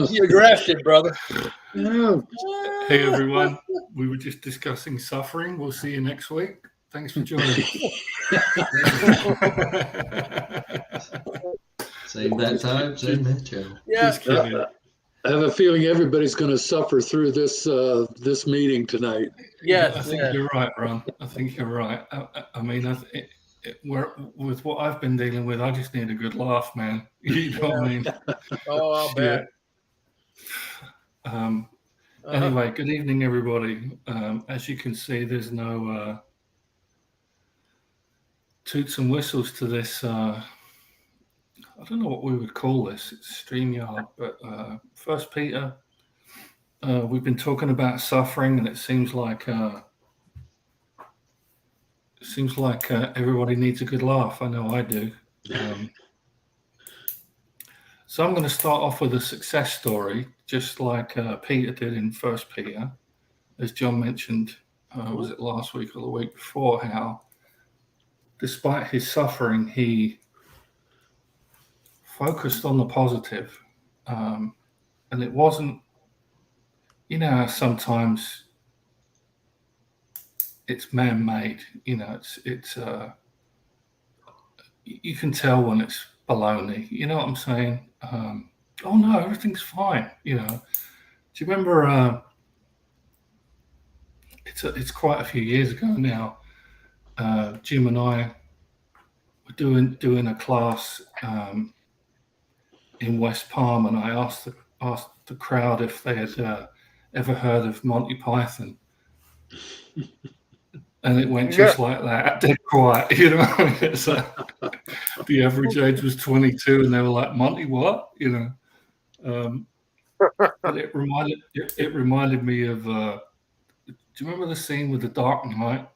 You're grafted, brother. Yeah. Hey, everyone. We were just discussing suffering. We'll see you next week. Thanks for joining us. Same that time, same that channel. Yeah. Just kidding. I have a feeling everybody's going to suffer through this meeting tonight. Yes. I think you're right, Ron. I think you're right. I mean, with what I've been dealing with, I just need a good laugh, man. You know what I mean? Oh, I'll bet. Anyway, good evening, everybody. As you can see, there's no toots and whistles to this. I don't know what we would call this. It's StreamYard, but First Peter. We've been talking about suffering, and it seems like everybody needs a good laugh. I know I do. So I'm going to start off with a success story, just like Peter did in First Peter, as John mentioned. Was it last week or the week before? How, despite his suffering, he focused on the positive, and it wasn't. You know, sometimes it's man-made. You know, it's you can tell when it's baloney. You know what I'm saying? Oh no, everything's fine. You know. Do you remember? It's quite a few years ago now. Jim and I were doing a class in West Palm, and I asked the crowd if they had ever heard of Monty Python. And it went just like that, dead quiet, you know. It's the average age was 22, and they were like, "Monty, what?" You know. But it reminded me of. Do you remember the scene with the Dark Knight,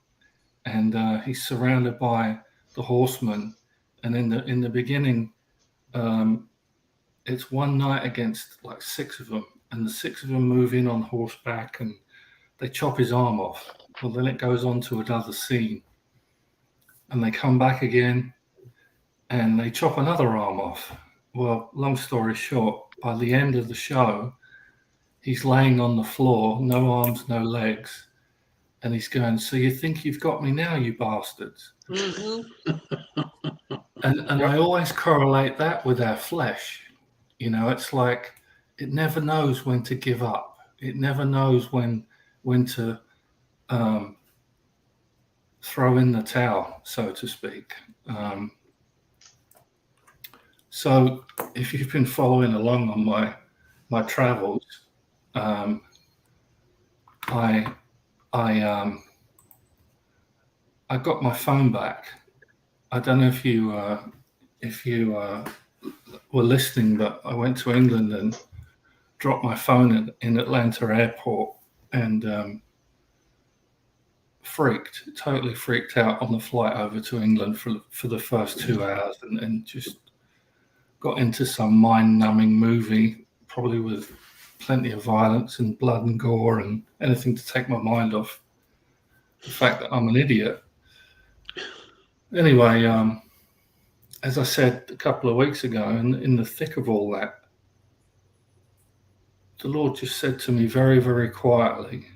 and he's surrounded by the horsemen, and in the beginning, it's one knight against like 6 of them, and the 6 of them move in on horseback, and they chop his arm off. Well, then it goes on to another scene, and they come back again, and they chop another arm off. Well, long story short, by the end of the show, he's laying on the floor, no arms, no legs, and he's going, "So you think you've got me now, you bastards?" Mm-hmm. And I always correlate that with our flesh. You know, it's like it never knows when to give up. It never knows when to throw in the towel, so to speak. So if you've been following along on my travels, I got my phone back. I don't know if you were listening, but I went to England and dropped my phone in Atlanta airport, and totally freaked out on the flight over to England for the first 2 hours, and just got into some mind-numbing movie, probably with plenty of violence and blood and gore and anything to take my mind off the fact that I'm an idiot. Anyway, as I said a couple of weeks ago, in the thick of all that, the Lord just said to me very, very quietly,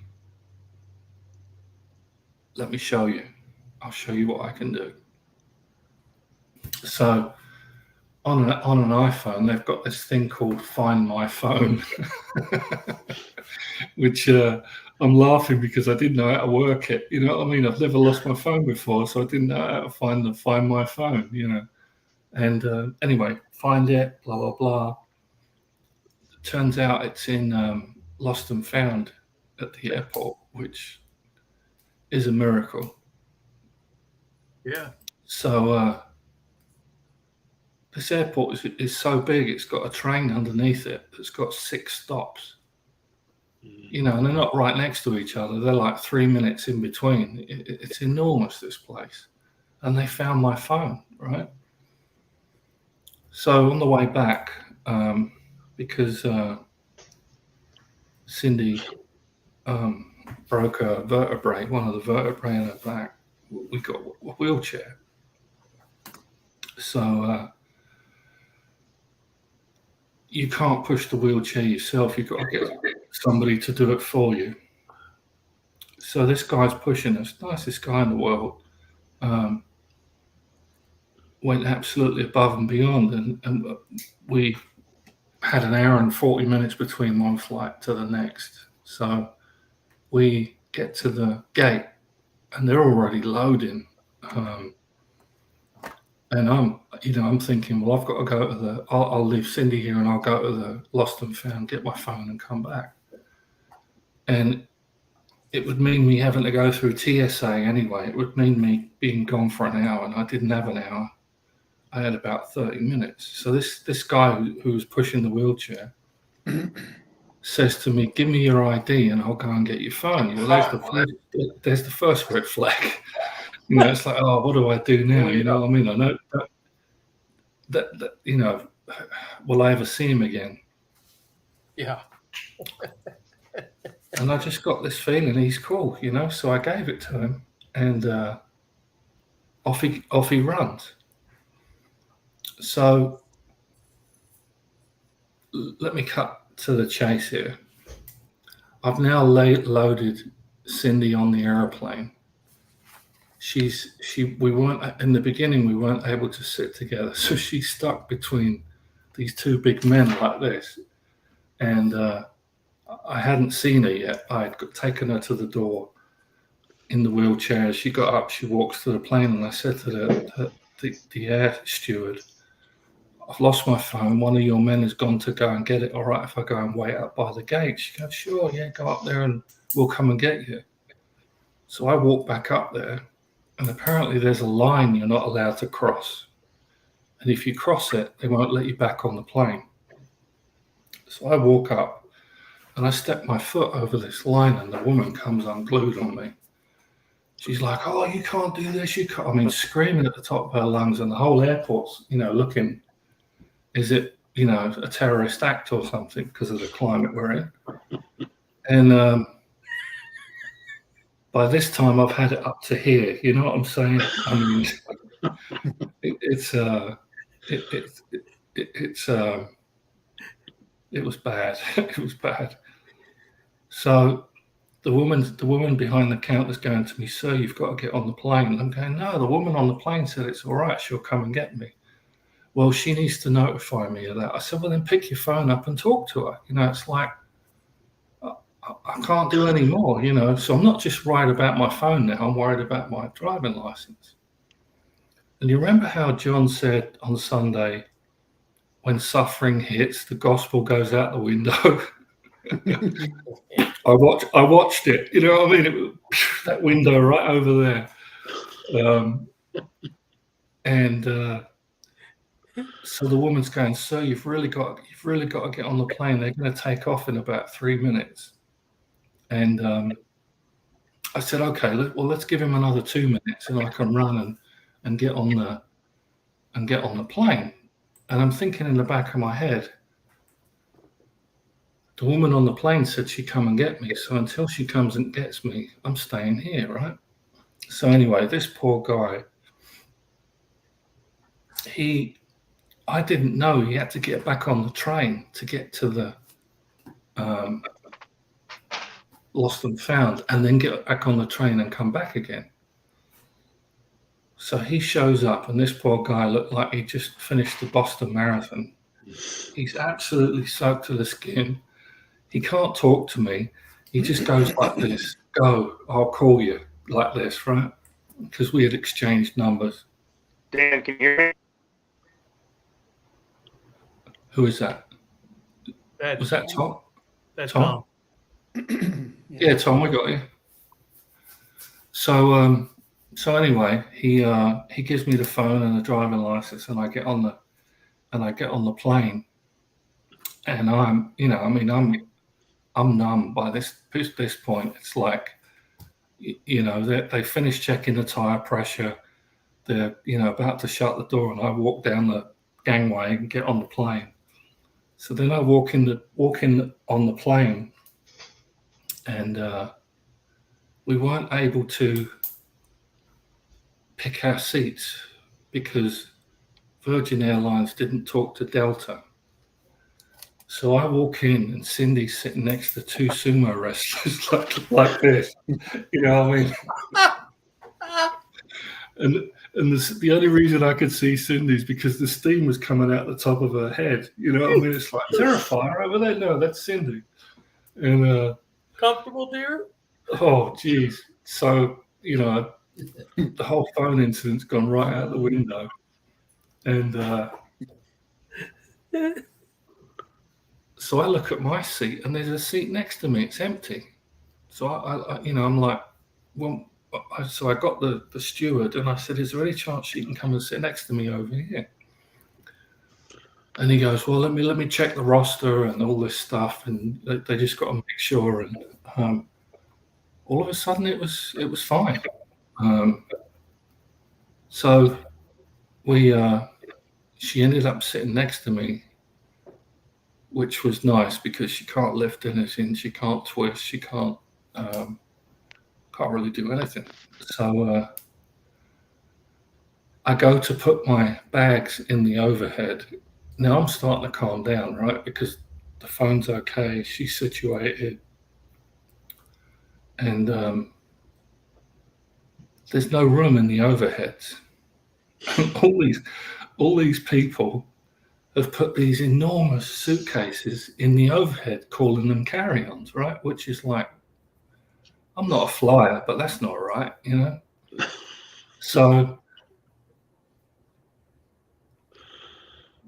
"Let me show you. I'll show you what I can do." So on an iPhone, they've got this thing called Find My Phone, which I'm laughing because I didn't know how to work it. You know what I mean? I've never lost my phone before, so I didn't know how to find my phone, you know. And anyway, find it, blah, blah, blah. It turns out it's in Lost and Found at the airport, which is a miracle. Yeah. So this airport is so big, it's got a train underneath it that's got 6 stops. You know, and they're not right next to each other. They're like 3 minutes in between. It's enormous, this place. And they found my phone, right? So on the way back, because Cindy broke a vertebrae, one of the vertebrae in her back, we got a wheelchair. So you can't push the wheelchair yourself. You've got to get somebody to do it for you. So this guy's pushing us, nicest guy in the world, went absolutely above and beyond. And we had an hour and 40 minutes between one flight to the next. So we get to the gate and they're already loading. And I'm thinking, well, I've got to go to I'll leave Cindy here and I'll go to the Lost and Found, get my phone and come back. And it would mean me having to go through TSA anyway. It would mean me being gone for an hour, and I didn't have an hour. I had about 30 minutes. So this guy who was pushing the wheelchair says to me, give me your ID and I'll go and get your phone. Well, there's the first red flag. It's like, oh, what do I do now? You know what I mean? I know that will I ever see him again? Yeah. And I just got this feeling he's cool, so I gave it to him, and off he runs. So let me cut to the chase here. I've now loaded Cindy on the airplane. We weren't in the beginning. We weren't able to sit together, so she's stuck between these two big men like this, and I hadn't seen her yet. I had taken her to the door in the wheelchair. As she got up, she walks to the plane, and I said to the air steward, I've lost my phone. One of your men has gone to go and get it. All right, if I go and wait up by the gate? She goes, sure, yeah, go up there and we'll come and get you. So I walk back up there, and apparently there's a line you're not allowed to cross. And if you cross it, they won't let you back on the plane. So I walk up, and I step my foot over this line, and the woman comes unglued on me. She's like, oh, you can't do this. You can't. I mean, screaming at the top of her lungs, and the whole airport's, looking, is it, a terrorist act or something because of the climate we're in? And by this time, I've had it up to here. You know what I'm saying? I mean, it was bad. It was bad. So the woman behind the counter is going to me, sir, you've got to get on the plane. And I'm going, no, the woman on the plane said it's all right. She'll come and get me. Well, she needs to notify me of that. I said, well, then pick your phone up and talk to her. It's like, I can't do any more, So I'm not just worried about my phone now. I'm worried about my driving license. And you remember how John said on Sunday, when suffering hits, the gospel goes out the window? I watched it. You know what I mean? That window right over there. So the woman's going, sir, you've really got to get on the plane. They're going to take off in about 3 minutes. And I said, okay, let's give him another 2 minutes, and I can run and get on the plane. And I'm thinking in the back of my head, the woman on the plane said she'd come and get me. So until she comes and gets me, I'm staying here, right? So anyway, this poor guy, I didn't know he had to get back on the train to get to the Lost and Found, and then get back on the train and come back again. So he shows up, and this poor guy looked like he just finished the Boston Marathon. He's absolutely soaked to the skin. He can't talk to me. He just goes like this, go, I'll call you, like this, right? Because we had exchanged numbers. Dan, can you hear me? Who is that? Was that Tom? That's Tom? Tom. Yeah, Tom, we got you. So anyway, he gives me the phone and the driving license, and I get on the plane, and I'm numb by this point. It's like, they finish checking the tire pressure. They're about to shut the door, and I walk down the gangway and get on the plane. So then I walk in on the plane, and we weren't able to pick our seats because Virgin Airlines didn't talk to Delta. So I walk in and Cindy's sitting next to two sumo wrestlers like this. You know what I mean? And the only reason I could see Cindy is because the steam was coming out the top of her head. You know what I mean? It's like, is there a fire over there? No, that's Cindy. And Comfortable, dear? oh, geez. So, you know, the whole phone incident's gone right out the window. And so I look at my seat and there's a seat next to me. It's empty. So I you know, I'm like, well, so I got the steward and I said, is there any chance she can come and sit next to me over here? And he goes, well, let me check the roster and all this stuff. And they just got to make sure. And all of a sudden it was fine. So she ended up sitting next to me, which was nice because she can't lift anything, she can't twist, she can't really do anything. So I go to put my bags in the overhead. Now I'm starting to calm down, right? Because the phone's okay, she's situated, and there's no room in the overheads. all these people have put these enormous suitcases in the overhead, calling them carry-ons, right? Which is like, I'm not a flyer, but that's not right, you know? So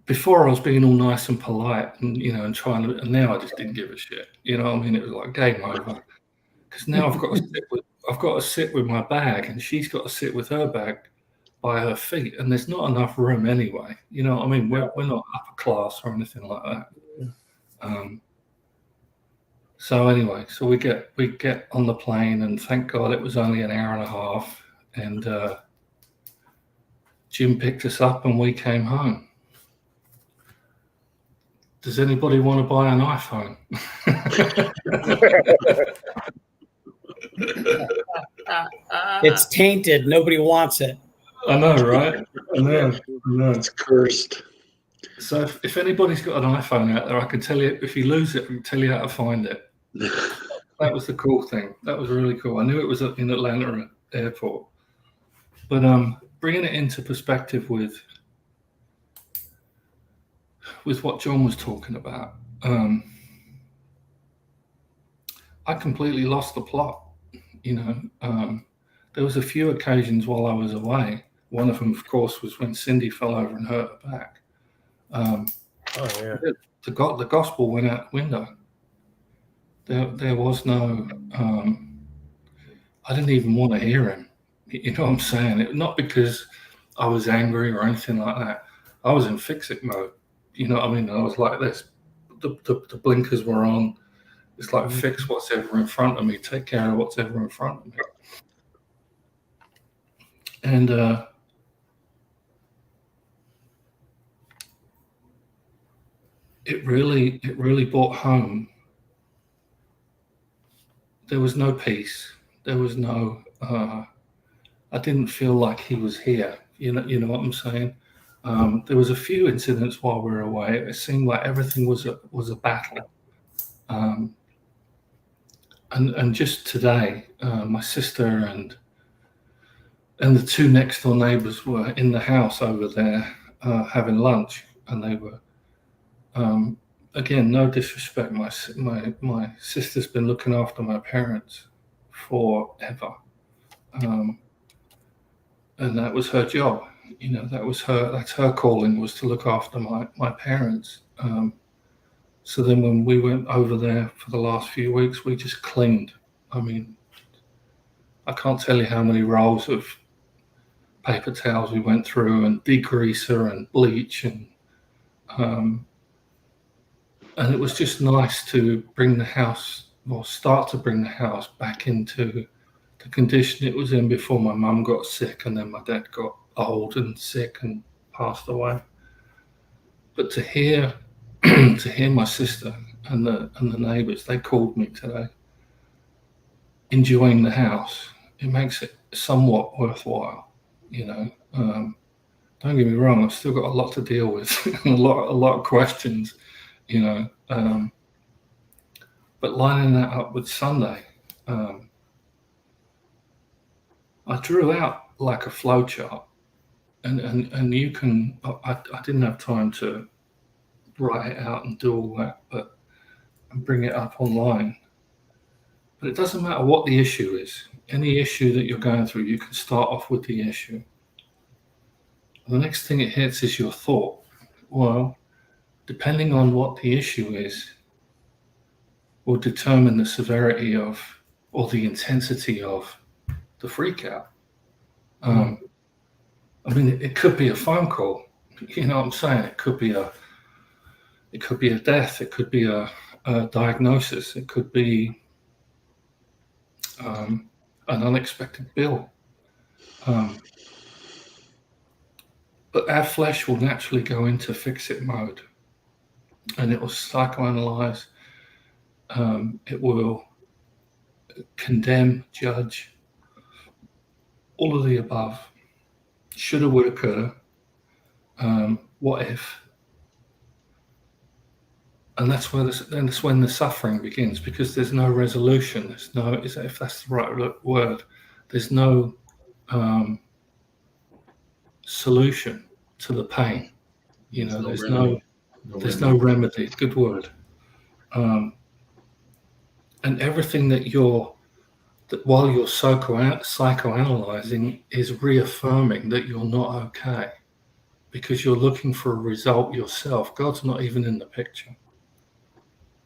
before I was being all nice and polite and, you know, and now I just didn't give a shit. You know what I mean? It was like game over. Because now I've got to sit with my bag and she's got to sit with her bag by her feet, and there's not enough room anyway. You know what I mean? We're not upper class or anything like that. So anyway, so we get on the plane, and thank God it was only an hour and a half, and Jim picked us up and we came home. Does anybody want to buy an iPhone? It's tainted. Nobody wants it. I know, right? I know. It's cursed. So if anybody's got an iPhone out there, I can tell you, if you lose it, I can tell you how to find it. That was the cool thing. That was really cool. I knew it was in Atlanta airport. But bringing it into perspective with what John was talking about, I completely lost the plot. You know, there was a few occasions while I was away. One of them, of course, was when Cindy fell over and hurt her back. The gospel went out the window. There was no. I didn't even want to hear him. You know what I'm saying? Not because I was angry or anything like that. I was in fix-it mode. You know what I mean? I was like this. The blinkers were on. It's like, fix what's ever in front of me. Take care of what's ever in front of me. And it really brought home. There was no peace. There was no. I didn't feel like he was here. You know what I'm saying? There was a few incidents while we were away. It seemed like everything was a battle. And just today, my sister and the two next door neighbors were in the house over there having lunch, and they were, again, no disrespect. My sister's been looking after my parents forever, and that was her job. You know, that's her calling, was to look after my parents. So then when we went over there for the last few weeks, we just cleaned. I mean, I can't tell you how many rolls of paper towels we went through, and degreaser and bleach, and it was just nice to bring the house, or start to bring the house back into the condition it was in before my mum got sick, and then my dad got old and sick and passed away. But to hear my sister and the neighbours, they called me today, enjoying the house, it makes it somewhat worthwhile. You know, don't get me wrong, I've still got a lot to deal with, a lot of questions, you know. But lining that up with Sunday, I drew out like a flow chart, and you can. I didn't have time to write it out and do all that, but and bring it up online. But it doesn't matter what the issue is. Any issue that you're going through, you can start off with the issue. The next thing it hits is your thought. Well, depending on what the issue is, will determine the severity of or the intensity of the freak out. I mean, it could be a phone call. You know what I'm saying? It could be a death. It could be a diagnosis. It could be an unexpected bill. But our flesh will naturally go into fix-it mode, and it will psychoanalyze. It will condemn, judge, all of the above. Shoulda, woulda, coulda. What if? And that's when the suffering begins, because there's no resolution. There's no, if that's the right word, there's no solution to the pain. You know, there's no remedy. Good word. And everything that while you're psychoanalyzing is reaffirming that you're not okay, because you're looking for a result yourself. God's not even in the picture.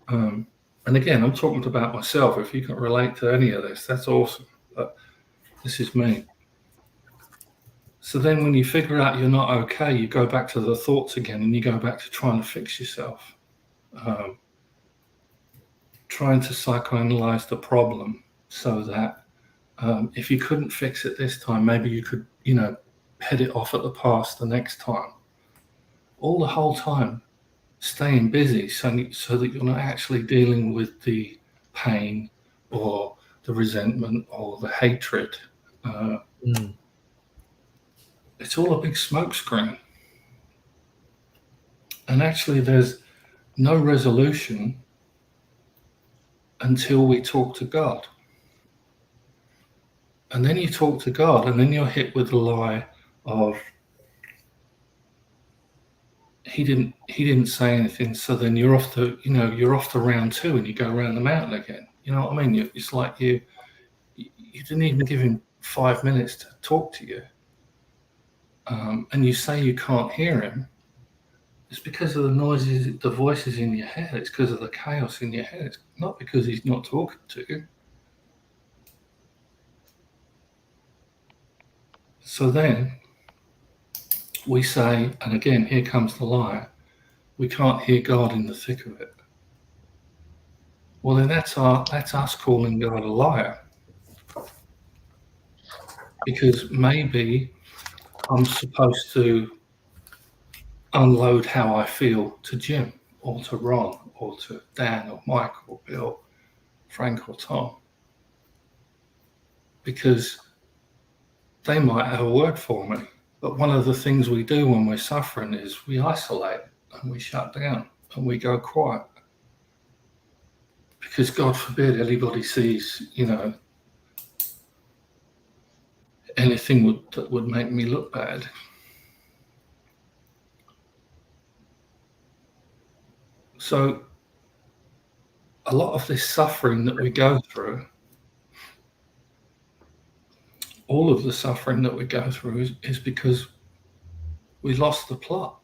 And again, I'm talking about myself. If you can relate to any of this, that's awesome. But this is me. So then when you figure out you're not okay, you go back to the thoughts again, and you go back to trying to fix yourself. Trying to psychoanalyze the problem so that if you couldn't fix it this time, maybe you could, head it off at the past the next time. All the whole time staying busy so that you're not actually dealing with the pain or the resentment or the hatred. It's all a big smokescreen. And actually there's no resolution until we talk to God. And then you talk to God, and then you're hit with the lie of he didn't say anything, so then you're off to round two, and you go around the mountain again. You know what I mean? It's like you didn't even give him 5 minutes to talk to you. And you say you can't hear him. It's because of the noises, the voices in your head. It's because of the chaos in your head. It's not because he's not talking to you. So then we say, and again, here comes the lie, we can't hear God in the thick of it. Well, then that's us calling God a liar. Because maybe I'm supposed to unload how I feel to Jim or to Ron or to Dan or Mike or Bill, Frank or Tom, because they might have a word for me. But one of the things we do when we're suffering is we isolate and we shut down and we go quiet, because God forbid anybody sees, anything that would make me look bad. So a lot of this suffering that we go through, all of the suffering that we go through is because we lost the plot.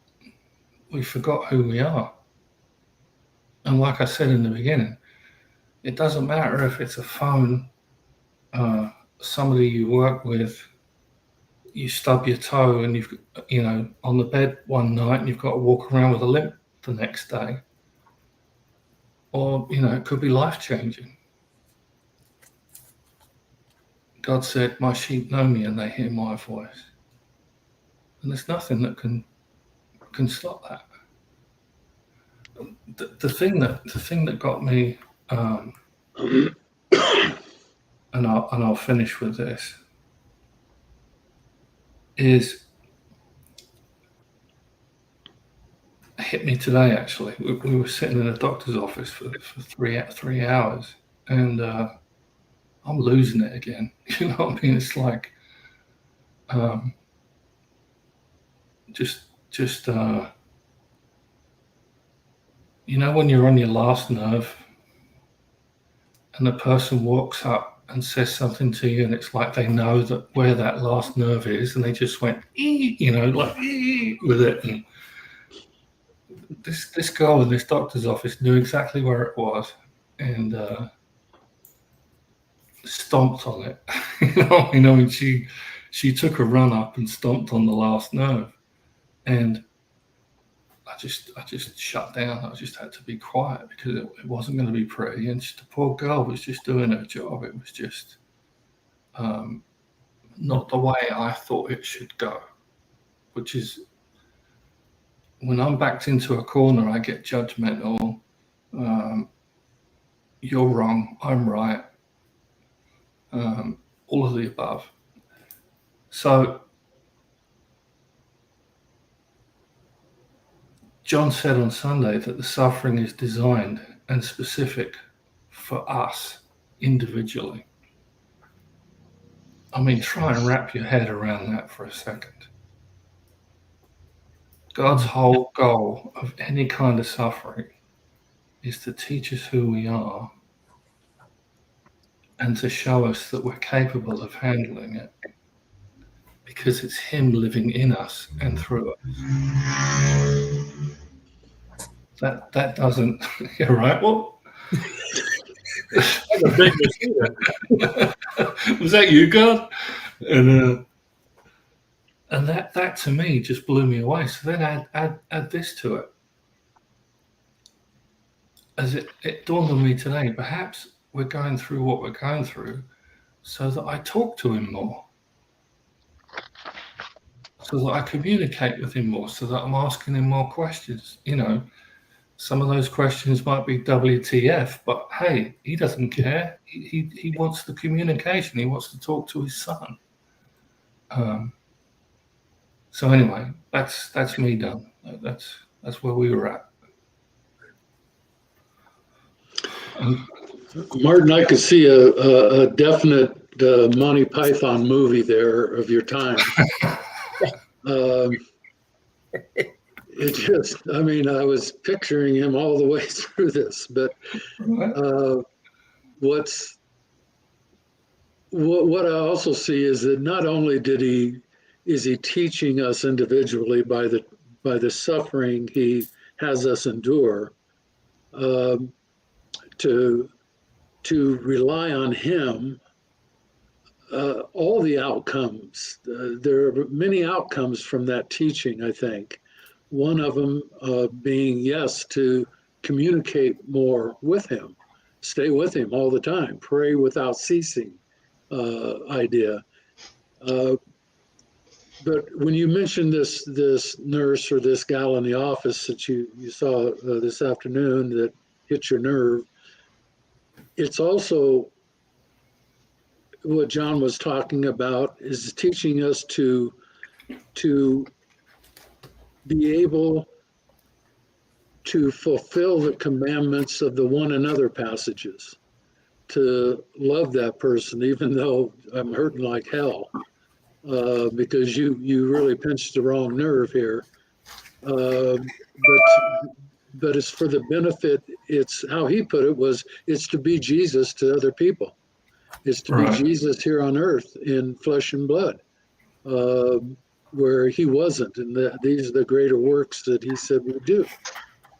We forgot who we are. And like I said in the beginning, it doesn't matter if it's a phone, somebody you work with, you stub your toe and you've, on the bed one night and you've got to walk around with a limp the next day. Or, it could be life-changing. God said, my sheep know me and they hear my voice. And there's nothing that can stop that. The thing that got me, and I'll finish with this, is hit me today, actually. We were sitting in a doctor's office for 3 hours, and I'm losing it again. You know what I mean? It's like just you know, when you're on your last nerve and the person walks up and says something to you, and it's like they know that where that last nerve is, and they just went, you know, like with it. And this girl in this doctor's office knew exactly where it was, and stomped on it. You know, and she took a run up and stomped on the last nerve, and I just shut down. I just had to be quiet because it wasn't going to be pretty. And the poor girl was just doing her job. It was just not the way I thought it should go, which is when I'm backed into a corner, I get judgmental. You're wrong, I'm right. All of the above. So John said on Sunday that the suffering is designed and specific for us individually. I mean, try and wrap your head around that for a second. God's whole goal of any kind of suffering is to teach us who we are and to show us that we're capable of handling it, because it's Him living in us and through us. That doesn't. You're right. Well, That's a big mosquito. was that you, God? And that to me just blew me away. So then add this to it. As it dawned on me today, perhaps we're going through what we're going through so that I talk to Him more, so that I communicate with Him more, so that I'm asking Him more questions. You know, some of those questions might be WTF, but hey, He doesn't care. He wants the communication. He wants to talk to His Son. So anyway, that's me done. That's where we were at. Martin, I could see a definite Monty Python movie there of your time. It just, I mean, I was picturing him all the way through this, but what I also see is that not only is he teaching us individually by the suffering he has us endure, to rely on Him, all the outcomes. There are many outcomes from that teaching, I think. One of them being, yes, to communicate more with Him, stay with Him all the time, pray without ceasing idea. But when you mentioned this nurse or this gal in the office that you saw this afternoon that hit your nerve, it's also what John was talking about, is teaching us to be able to fulfill the commandments of the one another passages, to love that person, even though I'm hurting like hell, because you really pinched the wrong nerve here. But it's for the benefit. It's how he put it was, it's to be Jesus to other people. It's to be Jesus here on earth in flesh and blood, where he wasn't. And these are the greater works that he said we do.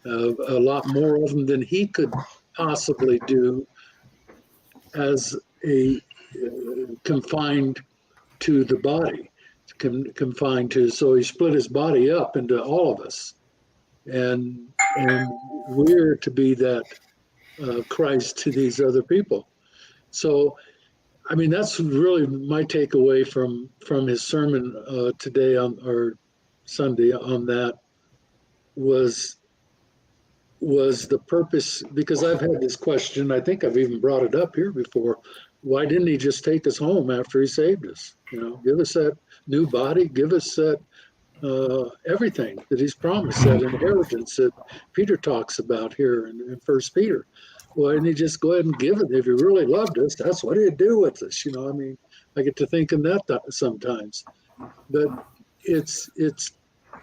A lot more of them than he could possibly do as a confined to the body, confined to. So he split his body up into all of us. And we're to be that Christ to these other people. So, I mean, that's really my takeaway from his sermon today or Sunday on that was the purpose, because I've had this question, I think I've even brought it up here before. Why didn't he just take us home after he saved us? You know, give us that new body, give us that everything that he's promised, that inheritance that Peter talks about here in First Peter. Why didn't he just go ahead and give it? If he really loved us, that's what he'd do with us. You know, I mean, I get to thinking that sometimes, but it's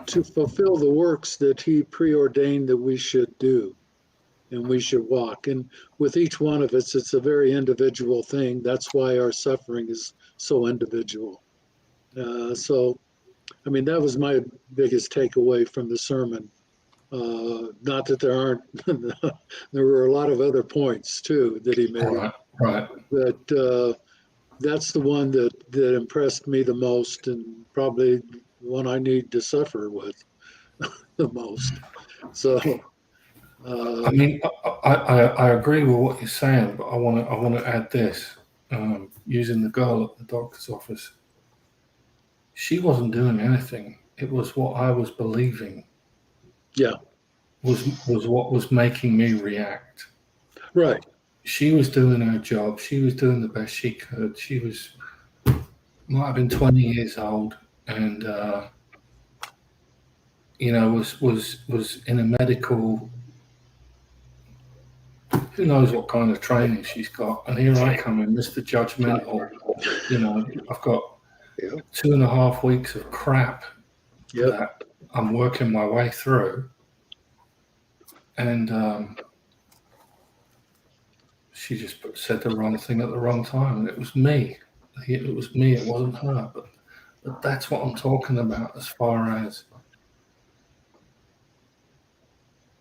to fulfill the works that he preordained that we should do and we should walk. And with each one of us, it's a very individual thing. That's why our suffering is so individual. So, I mean, that was my biggest takeaway from the sermon. Not that there aren't, there were a lot of other points too that he made. Right. But that's the one that impressed me the most, and probably the one I need to suffer with the most. So, I mean, I agree with what you're saying, but I want to add this. Using the girl at the doctor's office, she wasn't doing anything. It was what I was believing. Yeah. Was what was making me react. Right. She was doing her job. She was doing the best she could. She might have been 20 years old, and was in a medical. Who knows what kind of training she's got? And here I come in, Mr. Judgmental. You know, I've got 2.5 weeks of crap that I'm working my way through. And she just said the wrong thing at the wrong time. And it was me. It was me. It wasn't her. But that's what I'm talking about as far as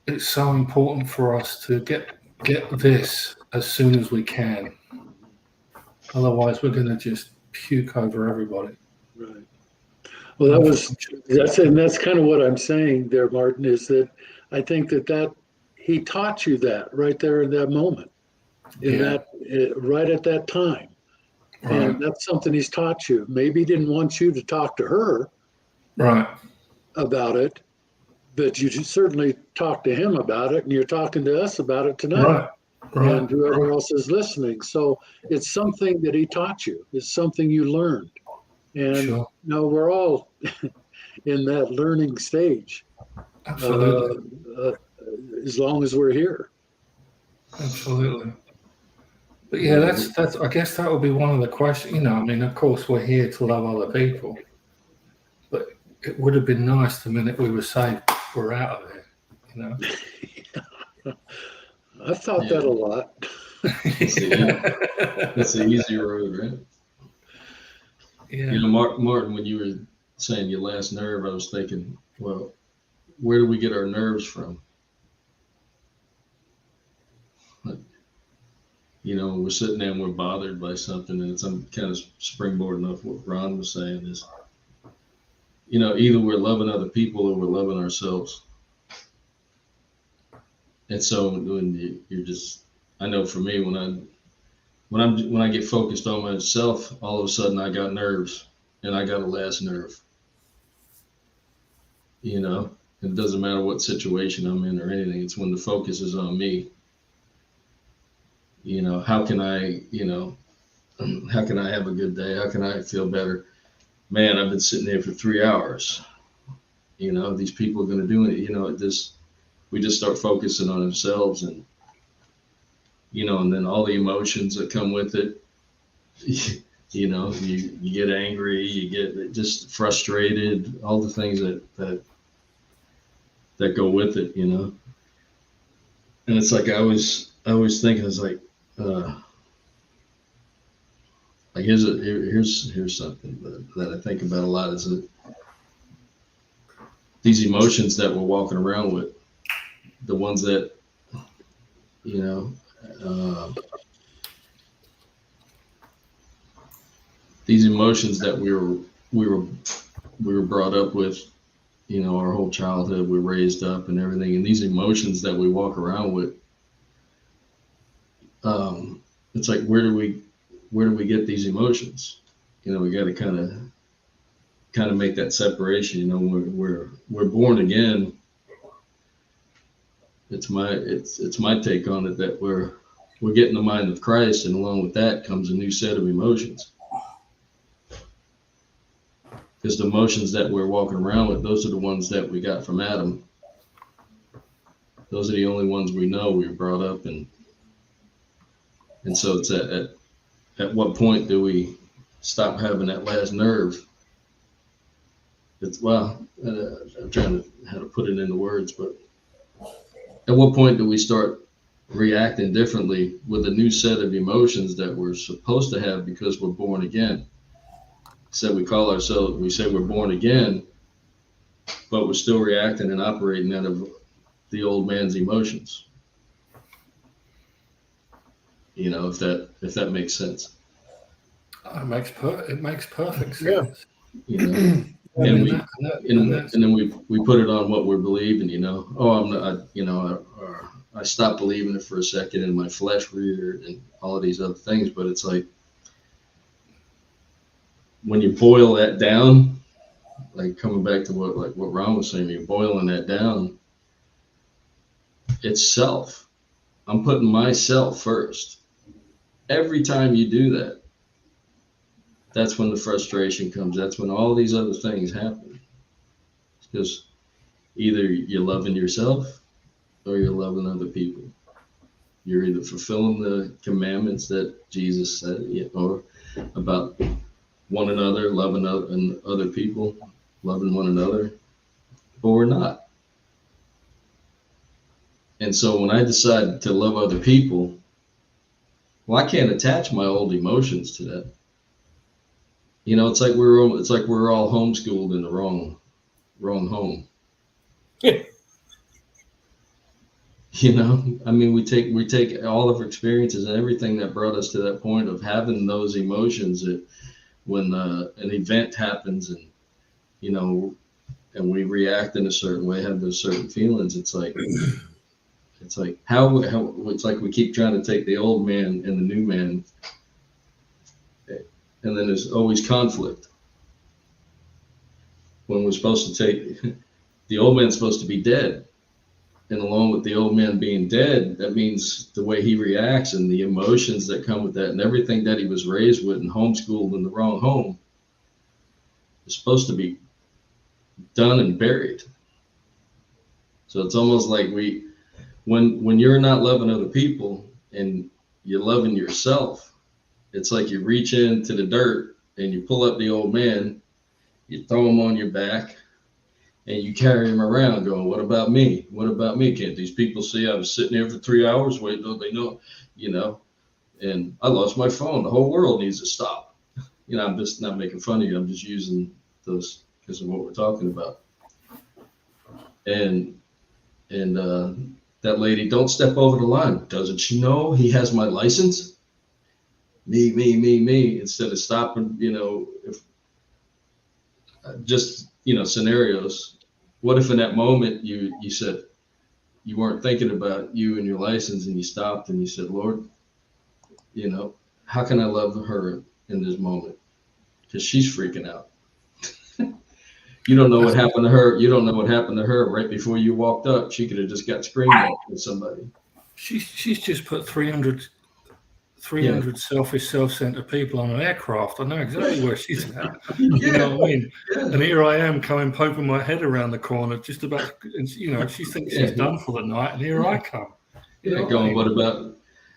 it's so important for us to get this as soon as we can. Otherwise, we're going to just puke over everybody. Right. Well, that's kind of what I'm saying there, Martin, is that I think that he taught you that right there in that moment, right at that time. Right. And that's something he's taught you. Maybe he didn't want you to talk to her about it, but you certainly talked to him about it, and you're talking to us about it tonight. Right. And whoever else is listening. So it's something that he taught you. It's something you learned. And we're all in that learning stage. Absolutely. As long as we're here. Absolutely. But yeah, that's I guess that would be one of the questions. You know, I mean, of course, we're here to love other people, but it would have been nice the minute we were saved, we're out of here. You know. I've thought that a lot. It's the easy road, right? Yeah. You know, Martin, when you were saying your last nerve, I was thinking, well, where do we get our nerves from? You know, we're sitting there and we're bothered by something, and it's I'm kind of springboarding off what Ron was saying is, you know, either we're loving other people or we're loving ourselves. And so when you're just, I know for me, when I get focused on myself, all of a sudden I got nerves, and I got a last nerve. You know, it doesn't matter what situation I'm in or anything. It's when the focus is on me. You know, how can I have a good day? How can I feel better? Man, I've been sitting there for 3 hours. You know, these people are going to do it. You know, we just start focusing on ourselves, and, you know, and then all the emotions that come with it, you know, you get angry, you get just frustrated, all the things that go with it, you know. And it's like I was thinking, it's like here's something that I think about a lot, is that these emotions that we're walking around with, the ones that, you know, these emotions that we were brought up with, you know, our whole childhood, we're raised up and everything, and these emotions that we walk around with, it's like, where do we get these emotions? You know, we got to kind of make that separation. You know, we're born again. It's my take on it that we're getting the mind of Christ, and along with that comes a new set of emotions. Because the emotions that we're walking around with, those are the ones that we got from Adam. Those are the only ones we know we were brought up in. And so it's at what point do we stop having that last nerve? I'm trying to how to put it into words, but at what point do we start reacting differently with a new set of emotions that we're supposed to have because we're born again? So we say we're born again, but we're still reacting and operating out of the old man's emotions. You know, if that makes sense. It makes perfect sense. Yeah. You know, and then we put it on what we're believing. You know, I'm not. I stopped believing it for a second, and my flesh reared and all of these other things. But it's like when you boil that down, like coming back to what Ron was saying, you're boiling that down. It's self. I'm putting myself first. Every time you do that, that's when the frustration comes. That's when all these other things happen. Because either you're loving yourself or you're loving other people. You're either fulfilling the commandments that Jesus said, or about one another, loving other people, loving one another, or we're not. And so when I decide to love other people, well, I can't attach my old emotions to that. You know, it's like we're all homeschooled in the wrong home. You know, I mean, we take all of our experiences and everything that brought us to that point of having those emotions that when an event happens and, you know, and we react in a certain way, have those certain feelings. It's like how it's like we keep trying to take the old man and the new man, and then there's always conflict. When we're supposed to take the old man's supposed to be dead, and along with the old man being dead, that means the way he reacts and the emotions that come with that, and everything that he was raised with and homeschooled in the wrong home, is supposed to be done and buried. So it's almost like when you're not loving other people and you're loving yourself, it's like you reach into the dirt and you pull up the old man, you throw him on your back, and you carry him around going, what about me? What about me? Can't these people see I was sitting here for 3 hours waiting? Don't they know? You know, and I lost my phone. The whole world needs to stop. You know, I'm just not making fun of you. I'm just using those because of what we're talking about. And that lady, don't step over the line. Doesn't she know he has my license? Me. Instead of stopping, you know, if just, you know, scenarios. What if in that moment you said you weren't thinking about you and your license and you stopped and you said, Lord, you know, how can I love her in this moment? Because she's freaking out. You don't know what happened to her. You don't know what happened to her right before you walked up. She could have just got screamed at with somebody. She's just put 300 selfish, self-centered people on an aircraft. I know exactly where she's at. You know what I mean? Yeah. And here I am poking my head around the corner, just about, you know, she thinks she's done for the night, and here I come. You know Going, what I mean? what about?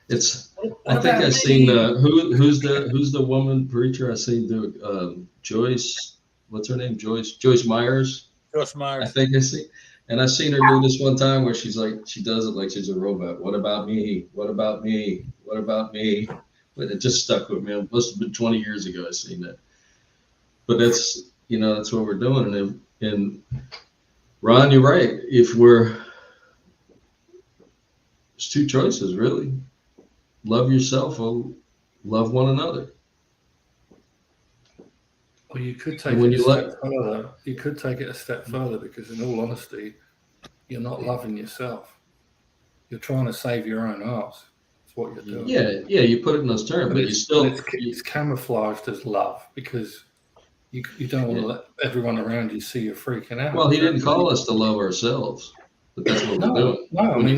It's. I think I've seen who's the woman preacher I seen do Joyce. What's her name? Joyce Myers. Joyce Myers. I think I see. And I seen her do this one time where she's like, she does it like she's a robot. What about me? What about me? What about me? But it just stuck with me. It must have been 20 years ago I seen that. But that's, you know, that's what we're doing. And Ron, you're right. There's two choices really. Love yourself or love one another. Well, you could take further. You could take it a step further because, in all honesty, you're not loving yourself. You're trying to save your own ass. That's what you're doing. Yeah. You put it in those terms, but you still it's camouflaged as love because you don't want to let everyone around you see you freaking out. Well, he didn't call us to love ourselves, but that's what we're doing. No, When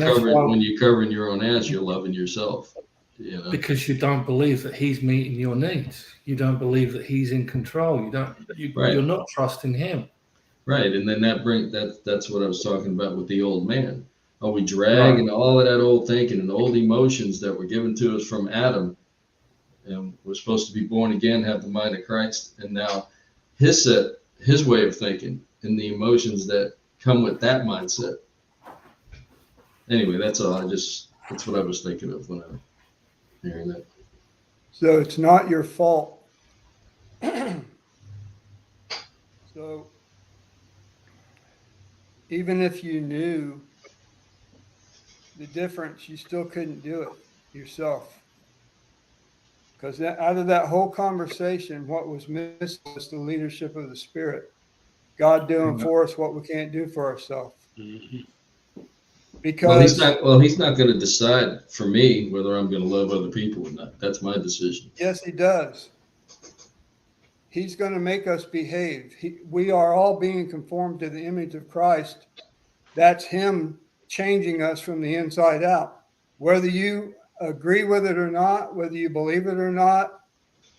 you're covering your own ass, you're loving yourself. You know, Because you don't believe that he's meeting your needs. You don't believe that he's in control. Right. You're not trusting him. right. And then that's what I was talking about with the old man. Are we dragging all of that old thinking and old emotions that were given to us from Adam? And we're supposed to be born again, have the mind of Christ, and now his way of thinking and the emotions that come with that mindset. Anyway, that's all. That's what I was thinking of when I was hearing that. So it's not your fault. So even if you knew the difference, you still couldn't do it yourself. Because out of that whole conversation, what was missing was the leadership of the Spirit. God doing for us what we can't do for ourselves. Mhm. Because He's not going to decide for me whether I'm going to love other people or not. That's my decision. yes, he does. He's going to make us behave. We are all being conformed to the image of Christ. That's him changing us from the inside out. Whether you agree with it or not, whether you believe it or not,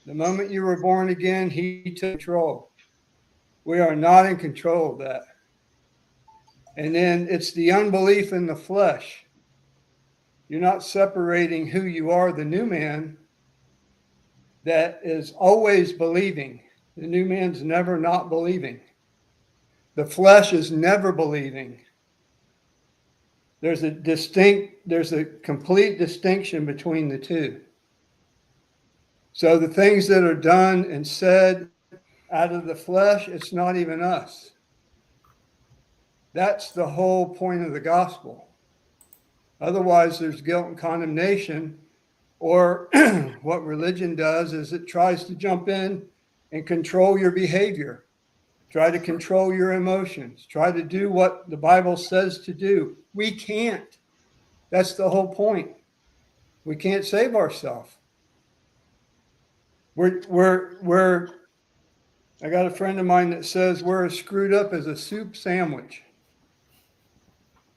the moment you were born again, he took control. We are not in control of that. And then it's the unbelief in the flesh. You're not separating who you are, the new man, that is always believing. The new man's never not believing. The flesh is never believing. There's a complete distinction between the two. So the things that are done and said out of the flesh, it's not even us. That's the whole point of the gospel. Otherwise, there's guilt and condemnation, or what religion does is it tries to jump in and control your behavior, try to control your emotions, try to do what the Bible says to do. We can't. That's the whole point. We can't save ourselves. I got a friend of mine that says we're as screwed up as a soup sandwich.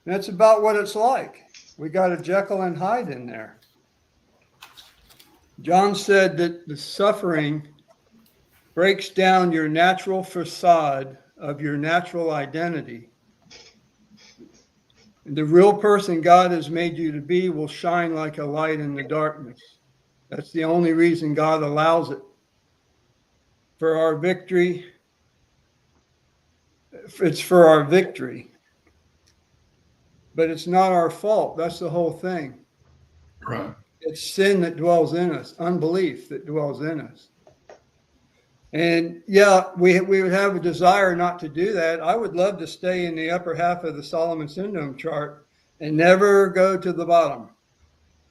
That's about what it's like. We got a Jekyll and Hyde in there. John said that the suffering breaks down your natural facade of your natural identity. The real person God has made you to be will shine like a light in the darkness. That's the only reason God allows it. For our victory. It's for our victory. But it's not our fault. That's the whole thing. Right. It's sin that dwells in us, unbelief that dwells in us. And yeah, we would have a desire not to do that. I would love to stay in the upper half of the Solomon Syndrome chart and never go to the bottom.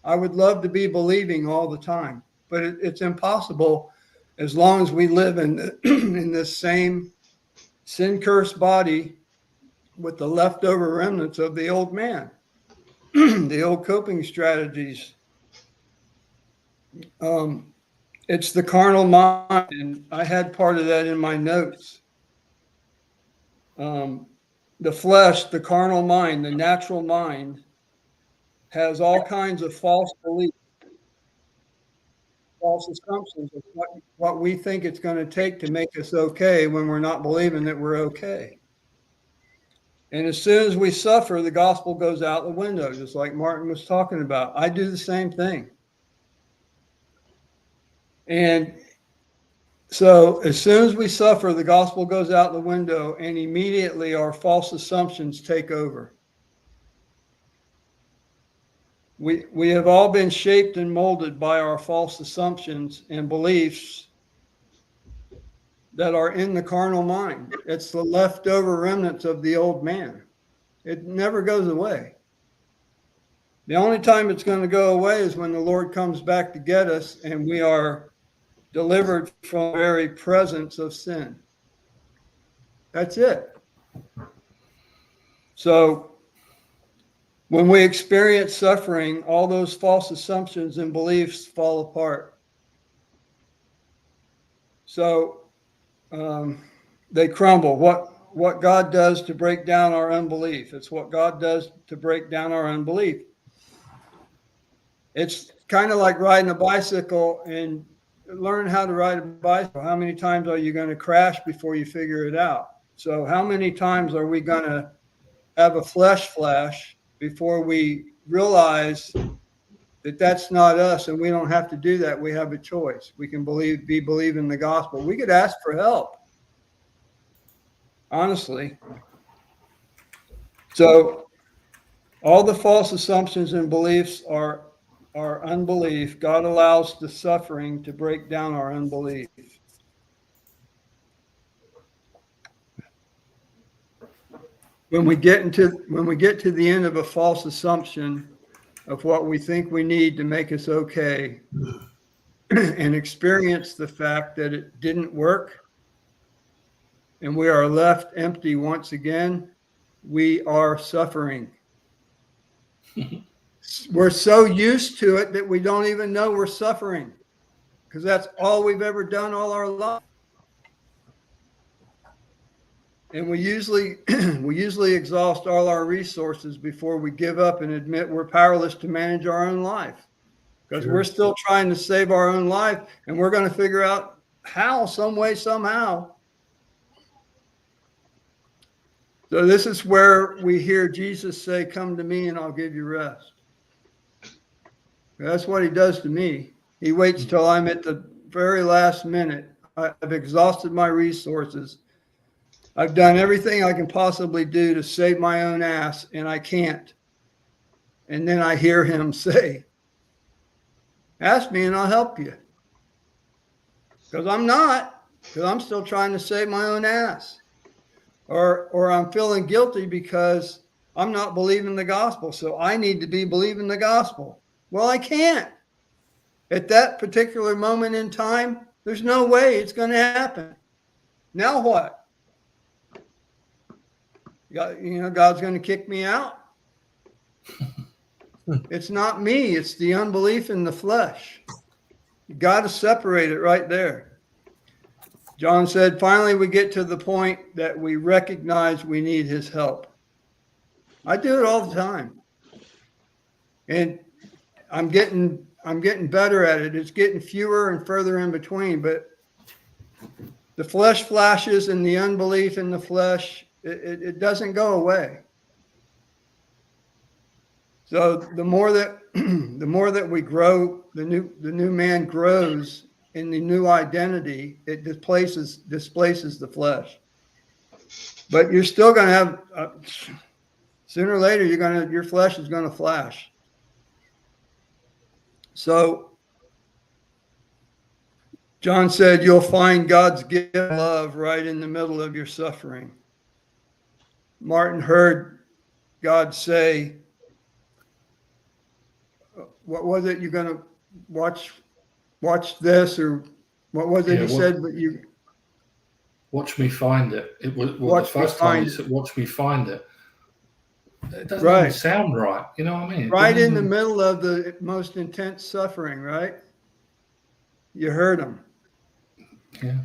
I would love to be believing all the time, but it's impossible as long as we live in in this same sin-cursed body with the leftover remnants of the old man, the old coping strategies. It's the carnal mind, and I had part of that in my notes. The flesh, the carnal mind, the natural mind has all kinds of false beliefs, false assumptions of what we think it's going to take to make us okay when we're not believing that we're okay. And as soon as we suffer, the gospel goes out the window, just like Martin was talking about. I do the same thing. And so as soon as we suffer, the gospel goes out the window, and immediately our false assumptions take over. We have all been shaped and molded by our false assumptions and beliefs that are in the carnal mind. It's the leftover remnants of the old man. It never goes away. The only time it's going to go away is when the Lord comes back to get us and we are delivered from the very presence of sin. That's it. So when we experience suffering, all those false assumptions and beliefs fall apart. So they crumble. What God does to break down our unbelief. It's what God does to break down our unbelief. It's kind of like riding a bicycle and learn how to ride a bicycle. How many times are you going to crash before you figure it out? So how many times are we going to have a flesh flash before we realize that that's not us, and we don't have to do that? We have a choice. We can believe in the gospel. We could ask for help, honestly. So all the false assumptions and beliefs are unbelief. God allows the suffering to break down our unbelief. When we get to the end of a false assumption of what we think we need to make us okay, and experience the fact that it didn't work, and we are left empty once again, we are suffering. We're so used to it that we don't even know we're suffering, because that's all we've ever done all our life. And we usually exhaust all our resources before we give up and admit we're powerless to manage our own life, because we're still trying to save our own life, and we're going to figure out how, some way, somehow. So this is where we hear Jesus say, "Come to me and I'll give you rest." That's what he does to me. He waits till I'm at the very last minute. I've exhausted my resources. I've done everything I can possibly do to save my own ass, and I can't. And then I hear him say, "Ask me and I'll help you." Because I'm still trying to save my own ass. Or I'm feeling guilty because I'm not believing the gospel, so I need to be believing the gospel. Well, I can't. At that particular moment in time, there's no way it's going to happen. Now what? God's going to kick me out? It's not me. It's the unbelief in the flesh. You got to separate it right there. John said, finally, we get to the point that we recognize we need his help. I do it all the time. And I'm getting better at it. It's getting fewer and further in between, but the flesh flashes and the unbelief in the flesh, it doesn't go away. So the more that we grow, the new man grows in the new identity, it displaces the flesh. But you're still going to have sooner or later your flesh is going to flash. So John said, you'll find God's gift of love right in the middle of your suffering. Martin heard God say, what was it? You're going to watch this, or what was it he said? But you watch me find it. It was the first time he said, "Watch me find it." It doesn't even sound right. You know what I mean? Right in the middle of the most intense suffering, right? You heard him. Yeah.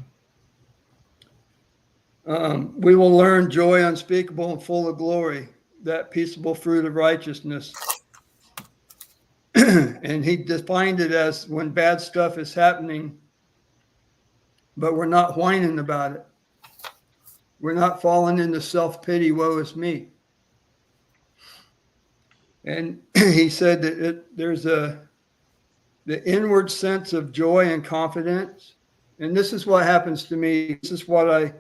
We will learn joy unspeakable and full of glory, that peaceable fruit of righteousness. And he defined it as when bad stuff is happening, but we're not whining about it. We're not falling into self-pity, woe is me. And he said that there's the inward sense of joy and confidence. And this is what happens to me. This is what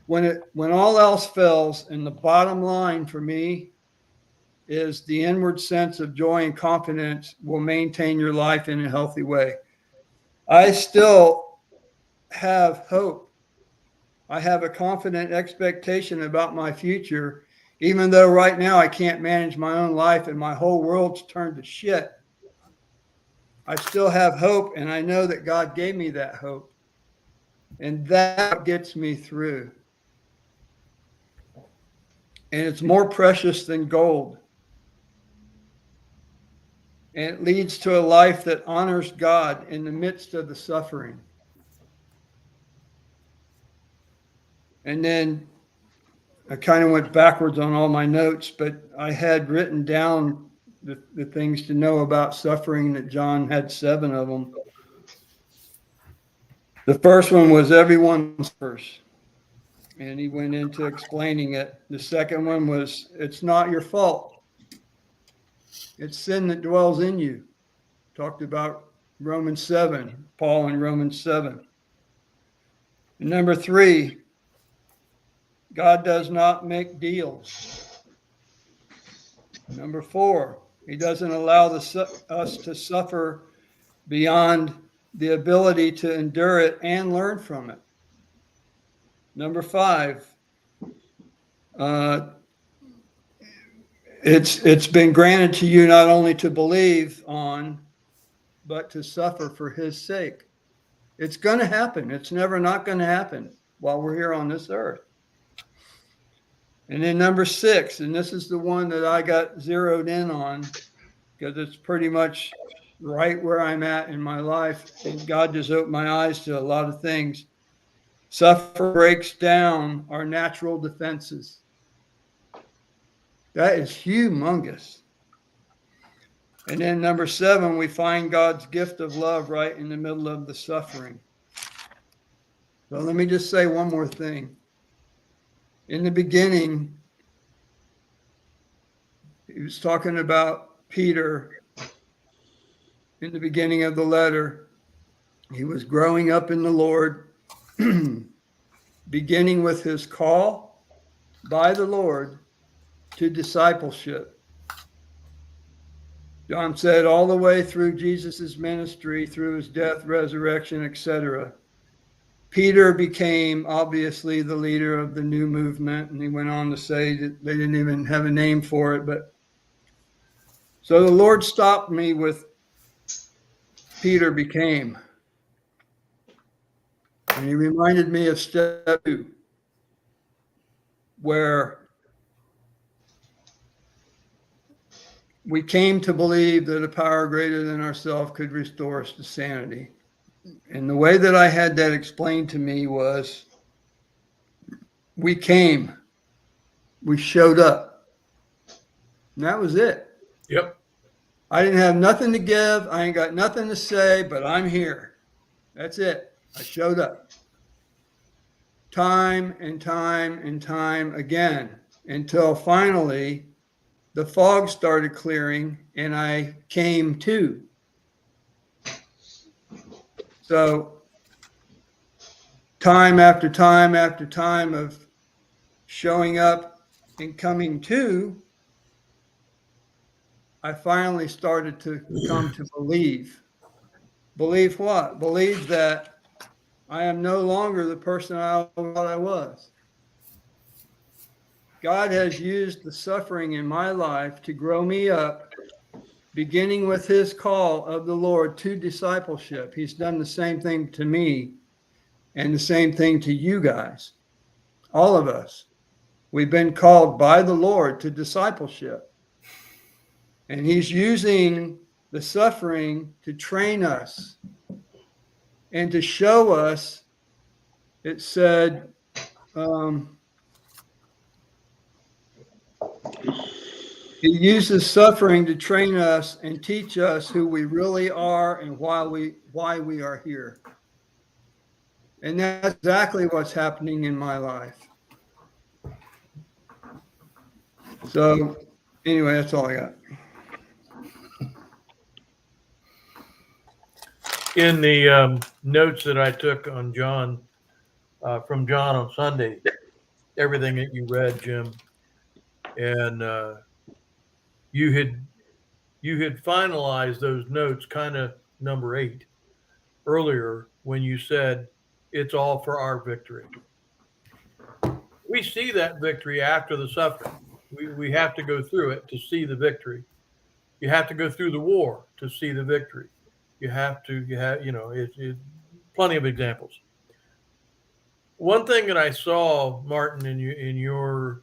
when all else fails, and the bottom line for me is the inward sense of joy and confidence will maintain your life in a healthy way. I still have hope. I have a confident expectation about my future, even though right now I can't manage my own life and my whole world's turned to shit. I still have hope, and I know that God gave me that hope. And that gets me through. And it's more precious than gold. And it leads to a life that honors God in the midst of the suffering. And then I kind of went backwards on all my notes, but I had written down the things to know about suffering that John had 7 of them. The first one was everyone's first, and he went into explaining it. The second one was it's not your fault. It's sin that dwells in you. Talked about Romans 7, Paul in Romans 7. And number 3, God does not make deals. Number 4, he doesn't allow us to suffer beyond the ability to endure it and learn from it. Number 5, it's been granted to you not only to believe on, but to suffer for his sake. It's going to happen. It's never not going to happen while we're here on this earth. And then number 6, and this is the one that I got zeroed in on because it's pretty much right where I'm at in my life. And God just opened my eyes to a lot of things. Suffer breaks down our natural defenses. That is humongous. And then number 7, we find God's gift of love right in the middle of the suffering. So let me just say one more thing. In the beginning, he was talking about Peter in the beginning of the letter. He was growing up in the Lord, beginning with his call by the Lord to discipleship. John said all the way through Jesus's ministry, through his death, resurrection, etc. Peter became obviously the leader of the new movement, and he went on to say that they didn't even have a name for it. But so the Lord stopped me with Peter became, and he reminded me of step 2, where we came to believe that a power greater than ourselves could restore us to sanity. And the way that I had that explained to me was we came, we showed up, and that was it. Yep. I didn't have nothing to give. I ain't got nothing to say, but I'm here. That's it. I showed up. Time and time and time again until finally the fog started clearing and I came to. So time after time after time of showing up and coming to, I finally started to come to believe. Believe what? Believe that I am no longer the person I thought I was. God has used the suffering in my life to grow me up, beginning with his call of the Lord to discipleship. He's done the same thing to me and the same thing to you guys, all of us. We've been called by the Lord to discipleship. And he's using the suffering to train us and to show us. It said, he uses suffering to train us and teach us who we really are and why we are here. And that's exactly what's happening in my life. So anyway, that's all I got. In the notes that I took on John, from John on Sunday, everything that you read, Jim, and you had finalized those notes, kind of number 8, earlier when you said it's all for our victory. We see that victory after the suffering. We have to go through it to see the victory. You have to go through the war to see the victory. It's plenty of examples. One thing that I saw, Martin, in your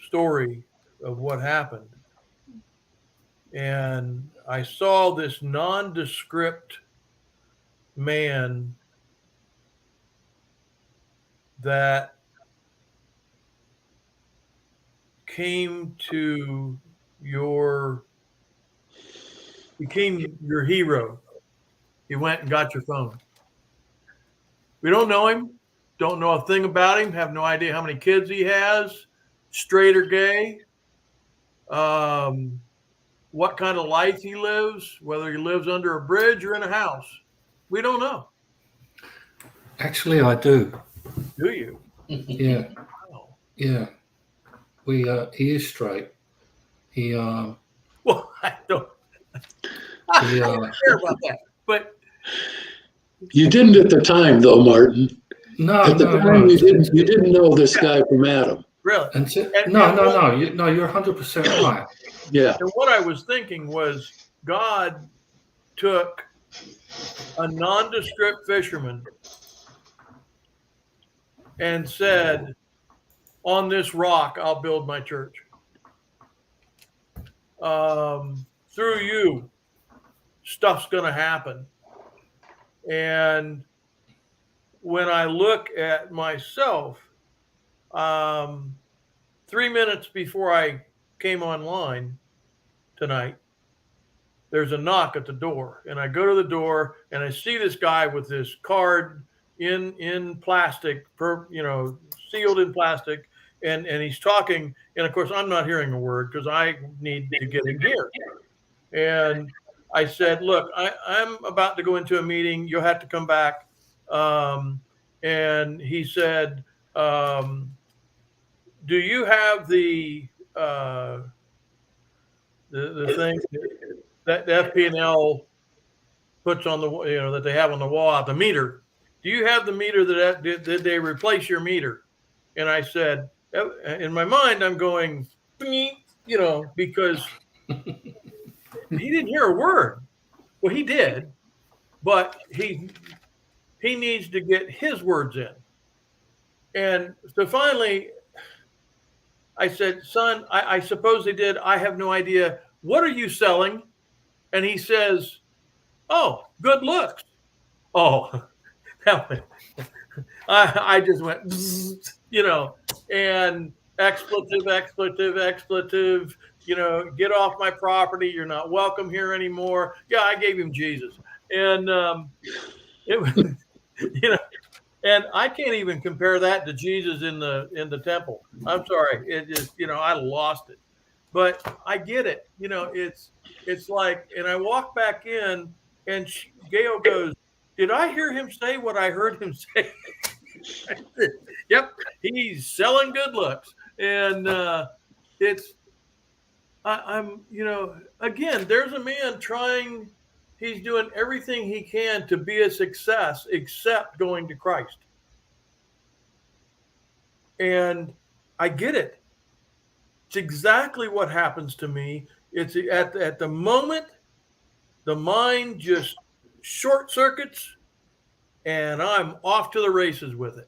story of what happened, and I saw this nondescript man that came to became your hero. He went and got your phone. We don't know him, don't know a thing about him, have no idea how many kids he has, straight or gay, what kind of life he lives, whether he lives under a bridge or in a house. We don't know. Actually, I do. Do you? Yeah, Wow. yeah. He is straight. He Well, I don't He, care about that. But You didn't at the time, though, Martin. no, At the no, time, no. you didn't know this guy from Adam. really, No. You're 100% right. Yeah. and what I was thinking was God took a nondescript fisherman and said, on this rock, I'll build my church. Through you, stuff's going to happen. And when I look at myself, 3 minutes before I came online tonight, there's a knock at the door, and I go to the door and I see this guy with this card in plastic, sealed in plastic, and he's talking, and of course I'm not hearing a word because I need to get in here. And I said, look, I'm about to go into a meeting. You'll have to come back. And he said, do you have the thing that the FP&L puts on the, that they have on the wall, the meter? Do you have the meter did they replace your meter? And I said, in my mind, I'm going, because he didn't hear a word. Well, he did, but he needs to get his words in. And so finally, I said, son, I suppose they did. I have no idea. What are you selling? And he says, oh, good looks. Oh, I just went, and expletive, get off my property. You're not welcome here anymore. Yeah, I gave him Jesus. And it was, and I can't even compare that to Jesus in the temple. I'm sorry. It just, I lost it. But I get it. It's like, and I walk back in and Gail goes, did I hear him say what I heard him say? Yep. He's selling good looks. And I'm, again, there's a man he's doing everything he can to be a success except going to Christ. And I get it. It's exactly what happens to me. It's at the moment, the mind just short circuits and I'm off to the races with it.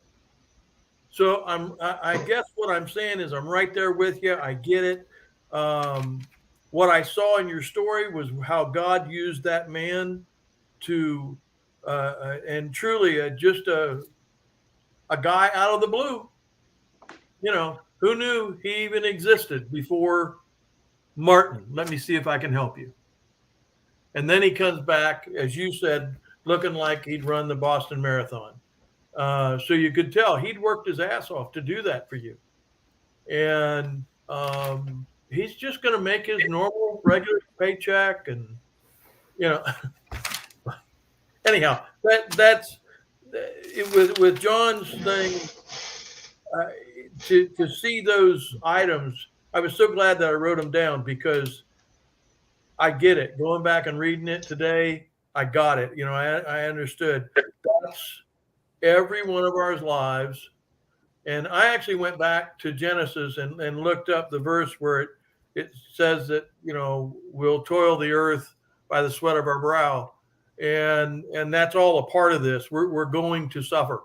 So I guess what I'm saying is I'm right there with you. I get it. What I saw in your story was how God used that man to, and truly just a guy out of the blue, who knew he even existed before Martin? Let me see if I can help you. And then he comes back, as you said, looking like he'd run the Boston Marathon. So you could tell he'd worked his ass off to do that for you. And he's just going to make his normal, regular paycheck. And, anyhow, that's it with John's thing. To see those items, I was so glad that I wrote them down because I get it. Going back and reading it today, I got it. I understood. That's every one of our lives. And I actually went back to Genesis and looked up the verse where it says that, we'll toil the earth by the sweat of our brow. And that's all a part of this. We're going to suffer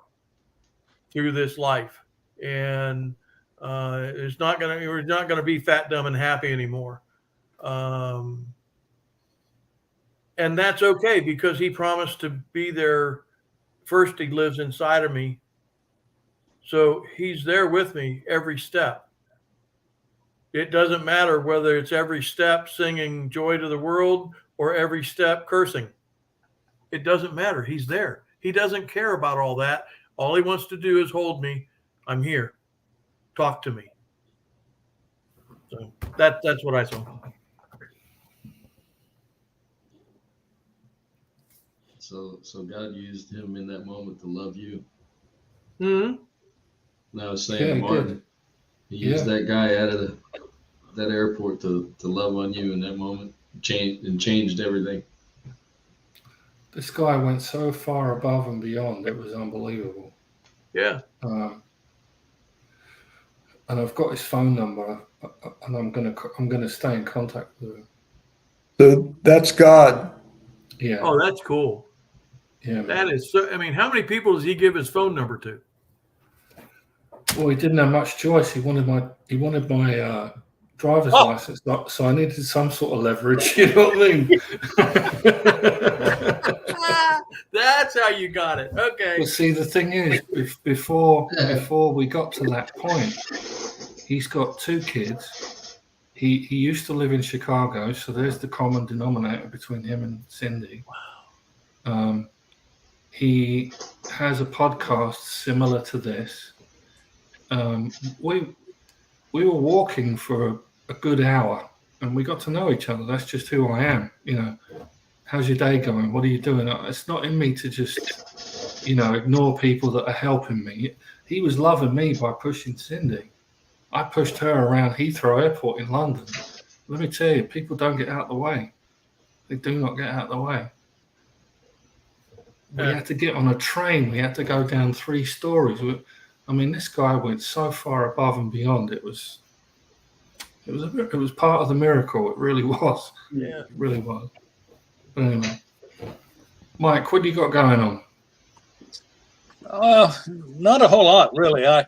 through this life. And we're not going to be fat, dumb, and happy anymore. And that's okay because he promised to be there. First, he lives inside of me. So he's there with me every step. It doesn't matter whether it's every step singing joy to the world or every step cursing. It doesn't matter. He's there. He doesn't care about all that. All he wants to do is hold me. I'm here. Talk to me. So that's what I saw. So God used him in that moment to love you. Hmm. And I was saying Yeah, to he Martin, he used Yeah. that guy out of that airport to love on you in that moment. Changed everything. This guy went so far above and beyond; it was unbelievable. Yeah. And I've got his phone number, and I'm gonna stay in contact with him. So that's God. Yeah, Oh, that's cool. yeah. Man. That is so. I mean, how many people does he give his phone number to? Well, he didn't have much choice. He wanted my driver's license, so I needed some sort of leverage. You know what I mean? That's how you got it. Okay. But see, the thing is, before we got to that point, he's got 2 kids. He used to live in Chicago, so there's the common denominator between him and Cindy. He has a podcast similar to this. We were walking for a good hour, and we got to know each other. That's just who I am. You know, how's your day going? What are you doing? It's not in me to just, ignore people that are helping me. He was loving me by pushing Cindy. I pushed her around Heathrow Airport in London. Let me tell you, people don't get out of the way. They do not get out of the way. We had to get on a train. We had to go down 3 stories. I mean, this guy went so far above and beyond. It was part of the miracle. It really was. Yeah. It really was. But anyway, Mike, what do you got going on? Not a whole lot, really. I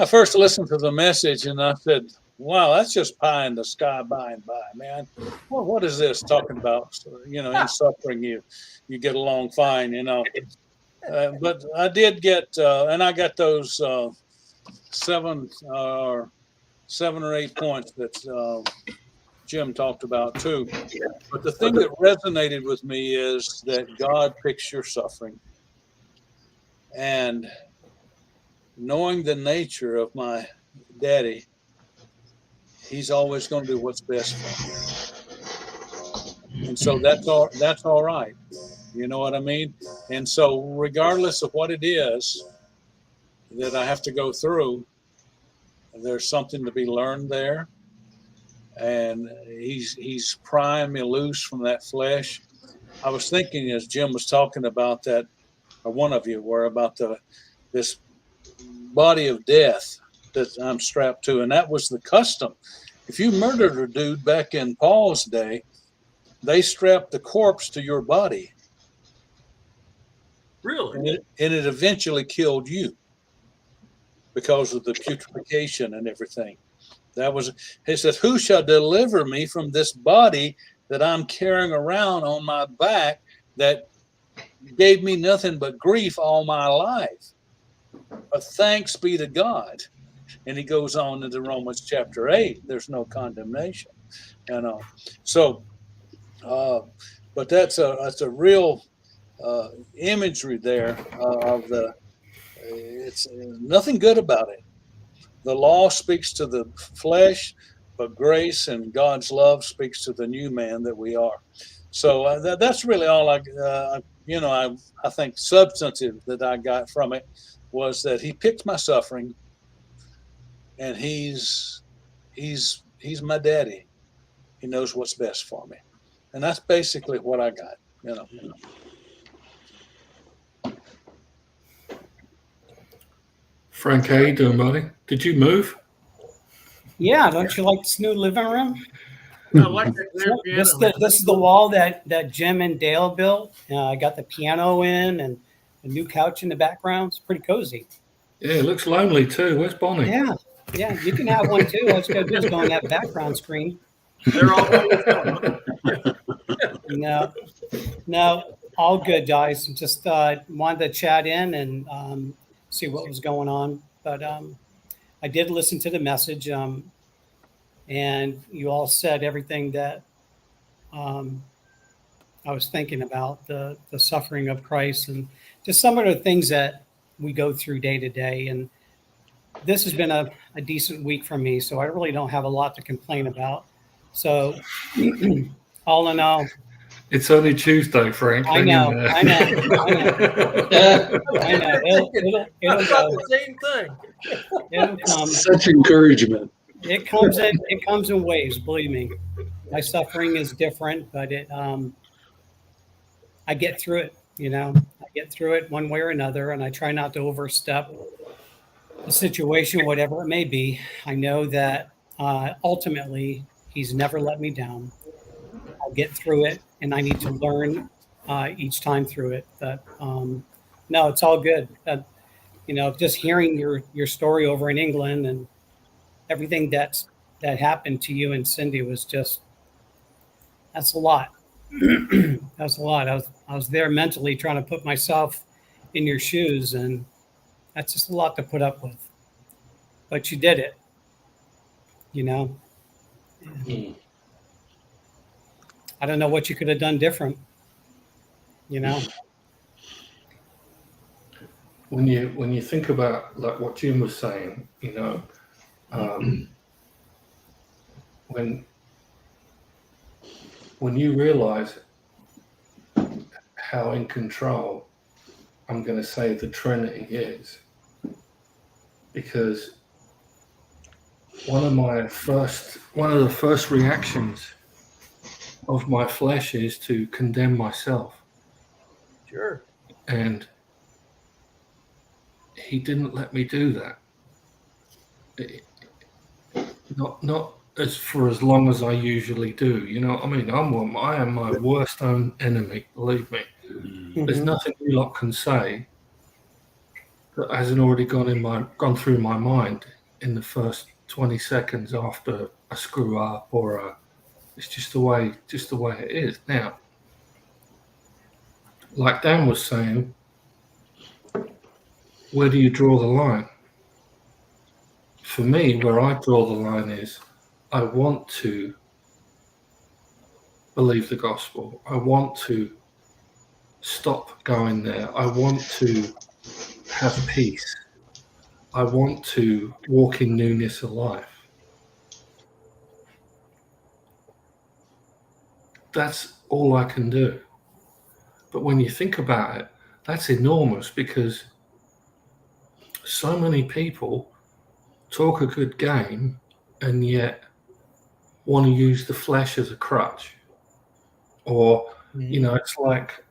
first listened to the message and I said, wow, that's just pie in the sky by and by, man. Well, what is this talking about? So, in suffering, you get along fine, but I did get, and I got those 7 or 8 points that Jim talked about too. But the thing that resonated with me is that God picks your suffering. And knowing the nature of my daddy, he's always going to do what's best for me. And so that's all right. You know what I mean? And so regardless of what it is that I have to go through, there's something to be learned there. And he's prying me loose from that flesh. I was thinking as Jim was talking about that, or one of you were about this body of death that I'm strapped to, and that was the custom. If you murdered a dude back in Paul's day, they strapped the corpse to your body. Really? And it eventually killed you because of the putrefaction and everything. He says, who shall deliver me from this body that I'm carrying around on my back that gave me nothing but grief all my life? But thanks be to God. And he goes on into Romans chapter 8. There's no condemnation. So, but that's a real imagery there of it's nothing good about it. The law speaks to the flesh, but grace and God's love speaks to the new man that we are. So that's really all I think substantive that I got from it was that he picked my suffering, and he's my daddy. He knows what's best for me, and that's basically what I got. Frank, how you doing, buddy? Did you move? Yeah, don't you like this new living room? I like that clear piano. This is the wall that Jim and Dale built. I got the piano in and a new couch in the background. It's pretty cozy. Yeah, it looks lonely too. Where's Bonnie? Yeah, you can have one too. All you gotta do is go on that background screen. They're all No, all good, guys. Just wanted to chat in and see what was going on. But I did listen to the message. and you all said everything that I was thinking about, the suffering of Christ and just some of the things that we go through day to day. And this has been a decent week for me, so I really don't have a lot to complain about. So all in all, It's only Tuesday, Frank. I Hang in know, there. I know, I know. It'll I thought go. the same thing. It'll come. Such encouragement. It comes in waves. Believe me, my suffering is different, but I get through it. I get through it one way or another, and I try not to overstep the situation, whatever it may be. I know that ultimately He's never let me down. I'll get through it, and I need to learn each time through it. That no, it's all good. Just hearing your story over in England and everything that happened to you and Cindy was that's a lot. That's a lot. I was there mentally trying to put myself in your shoes, and that's just a lot to put up with. But you did it. I don't know what you could have done different. When you think about like what Jim was saying, when you realize how in control, I'm going to say, the Trinity is, because one of the first reactions of my flesh is to condemn myself. Sure. And He didn't let me do that. Not as long as I usually do. You know what I mean? I am my worst own enemy, believe me. There's nothing you lot can say that hasn't already gone through my mind in the first 20 seconds after a screw up or it's just the way it is. Now, like Dan was saying, where do you draw the line? For me, where I draw the line is I want to believe the gospel. I want to stop going there. I want to have peace. I want to walk in newness of life. That's all I can do. But when you think about it, that's enormous, because so many people talk a good game and yet want to use the flesh as a crutch. Or, it's like,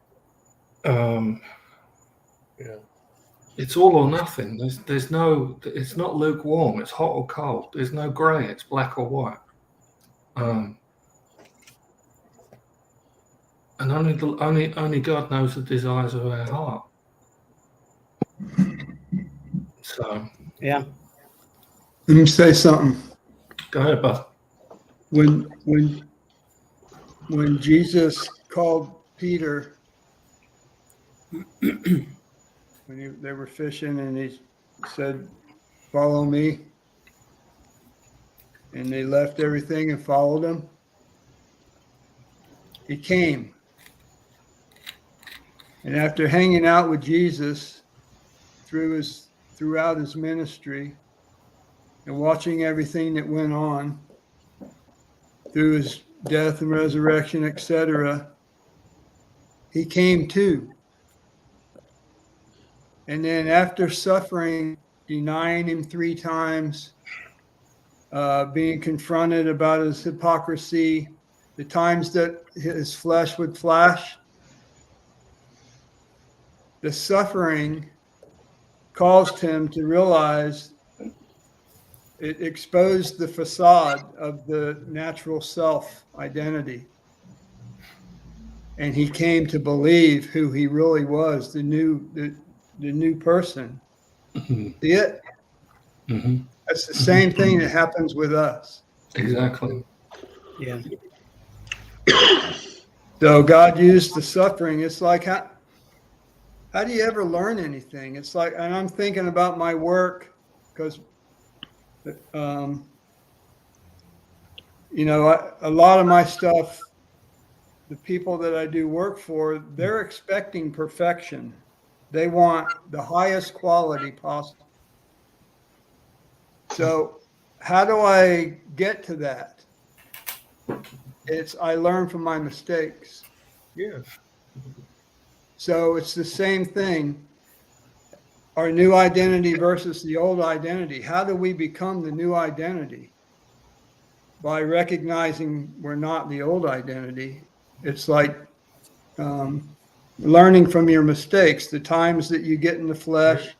it's all or nothing. There's no, it's not lukewarm, it's hot or cold. There's no gray, it's black or white. And only God knows the desires of our heart. So, Yeah. Let me say something. go ahead, bud. When Jesus called Peter, when they were fishing, and he said, "Follow me," and they left everything and followed him, he came. And after hanging out with Jesus throughout his ministry and watching everything that went on through his death and resurrection, etc., he came too. And then after suffering, denying him 3 times, being confronted about his hypocrisy, the times that his flesh would flash, the suffering caused him to realize, it exposed the facade of the natural self identity. And he came to believe who he really was, the new person. Mm-hmm. See it? Mm-hmm. That's the same thing that happens with us. Exactly. Yeah. So God used the suffering. It's like, how do you ever learn anything? It's like, and I'm thinking about my work, because you know, a lot of my stuff, the people that I do work for, they're expecting perfection. They want the highest quality possible. So how do I get to that? I learn from my mistakes. Yeah. So it's the same thing. Our new identity versus the old identity. How do we become the new identity? By recognizing we're not the old identity. It's like learning from your mistakes, the times that you get in the flesh,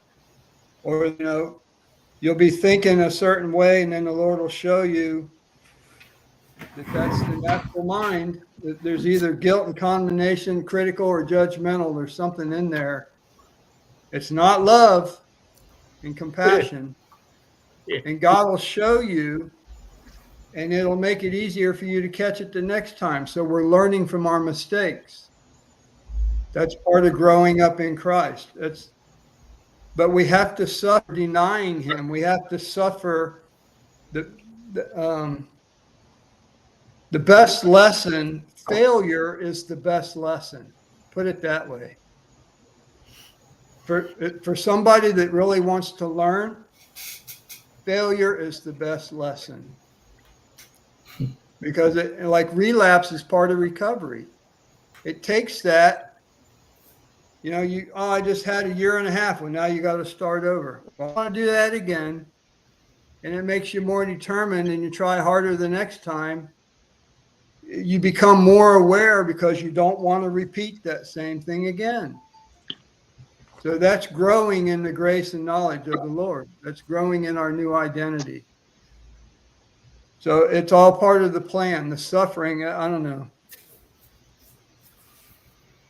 or, you know, you'll be thinking a certain way, and then the Lord will show you that that's the natural mind. That there's either guilt and condemnation, critical or judgmental. There's something in there. It's not love and compassion. Yeah. And God will show you, and it'll make it easier for you to catch it the next time. So we're learning from our mistakes. That's part of growing up in Christ. But we have to suffer denying him. We have to suffer the best lesson. Failure is the best lesson. Put it that way. For somebody that really wants to learn, failure is the best lesson. Because like relapse is part of recovery. It takes that. You know, I just had a year and a half. Well, now you got to start over. Well, I want to do that again. And it makes you more determined, and you try harder the next time. You become more aware because you don't want to repeat that same thing again. So that's growing in the grace and knowledge of the Lord. That's growing in our new identity. So it's all part of the plan. The suffering, I don't know.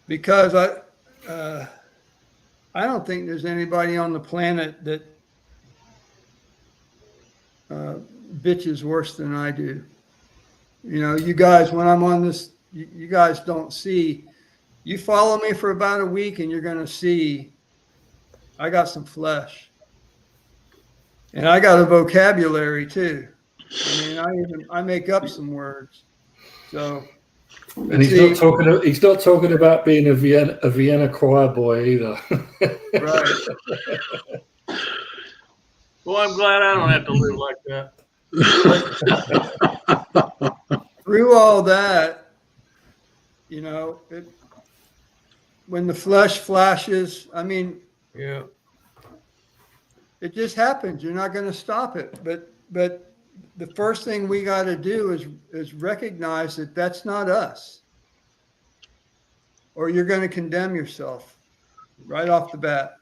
Because I don't think there's anybody on the planet that bitches worse than I do. You know, you guys, when I'm on this, you guys don't see. You follow me for about a week and you're going to see I got some flesh. And I got a vocabulary too. I mean, I make up some words. So. And he's not talking about being a Vienna choir boy either. Right. Well, I'm glad I don't have to live like that. Through all that, you know, when the flesh flashes, I mean, Yeah. it just happens. You're not going to stop it. But the first thing we got to do is recognize that that's not us, or you're going to condemn yourself right off the bat.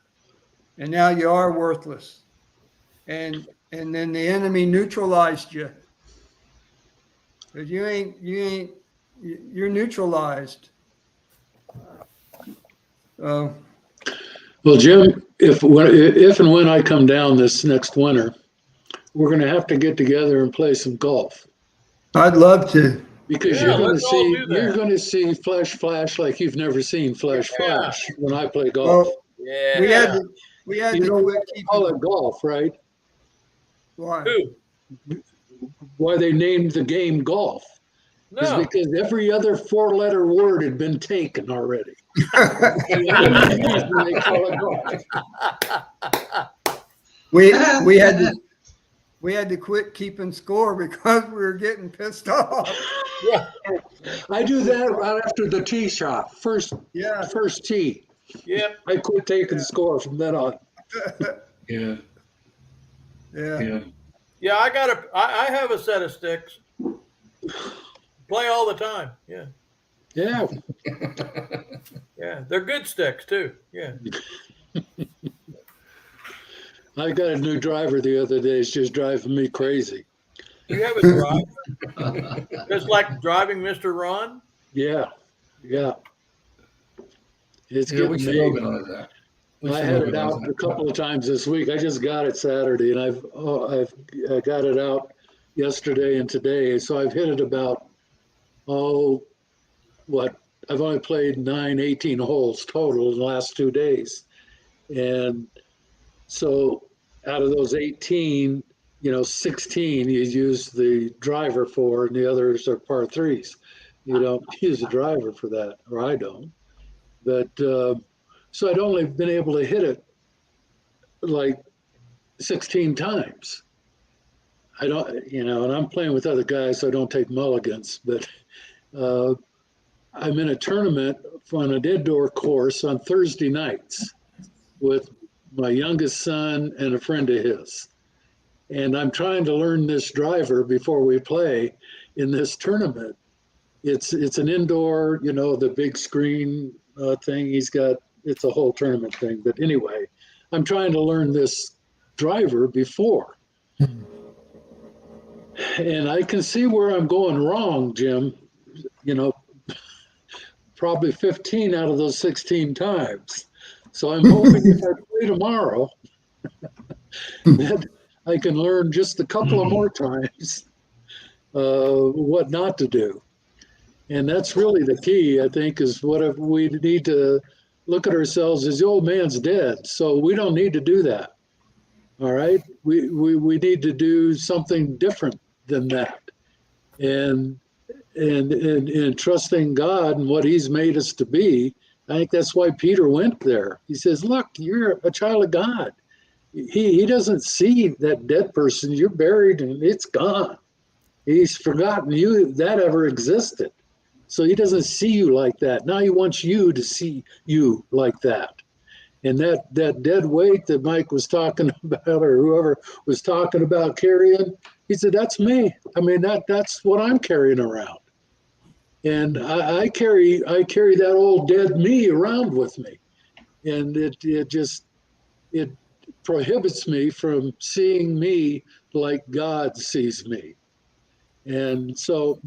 And now you are worthless. And then the enemy neutralized you. Because you're neutralized. Well, Jim, if and when I come down this next winter, we're going to have to get together and play some golf. I'd love to. Because Yeah, you're let's all do that. going to see flesh flash like you've never seen flesh Yeah. flash when I play golf. Well, Yeah. we had You to know, quit they call keeping. it golf, right? Why? Who? Why they named the game golf is No. because every other four-letter word had been taken already. They call it golf. We had to quit keeping score because we were getting pissed off. Yeah. I do that right after the tee shot, first Yeah. tee. Yep. I quit taking score from then on. Yeah, Yeah. yeah. Yeah, I have a set of sticks. Play all the time. Yeah. Yeah. Yeah. They're good sticks too. Yeah. I got a new driver the other day. It's just driving me crazy. You have a drive. Just like driving Mr. Ron. Yeah. Yeah. It's Yeah, we getting should me. organize that. We I should had it organize out that. a couple of times this week. I just got it Saturday, and I got it out yesterday and today. So I've hit it about, I've only played 18 holes total in the last 2 days. And so out of those 18, 16 you use the driver for, and the others are par threes. You don't use a driver for that, or I don't. But so I'd only been able to hit it like 16 times. I don't, and I'm playing with other guys, so I don't take mulligans. But I'm in a tournament on an indoor course on Thursday nights with my youngest son and a friend of his. And I'm trying to learn this driver before we play in this tournament. It's an indoor, the big screen thing he's got. It's a whole tournament thing. But anyway, I'm trying to learn this driver before. And I can see where I'm going wrong, Jim. Probably 15 out of those 16 times. So I'm hoping if I play tomorrow, that I can learn just a couple of more times what not to do. And that's really the key, I think, is what if we need to look at ourselves as the old man's dead. So we don't need to do that. All right. We need to do something different than that. And trusting God and what he's made us to be. I think that's why Peter went there. He says, look, you're a child of God. He doesn't see that dead person. You're buried and it's gone. He's forgotten you that ever existed. So he doesn't see you like that. Now he wants you to see you like that. And that dead weight that Mike was talking about, or whoever was talking about carrying, he said, that's me. I mean, that's what I'm carrying around. And I carry that old dead me around with me. And it prohibits me from seeing me like God sees me. And so,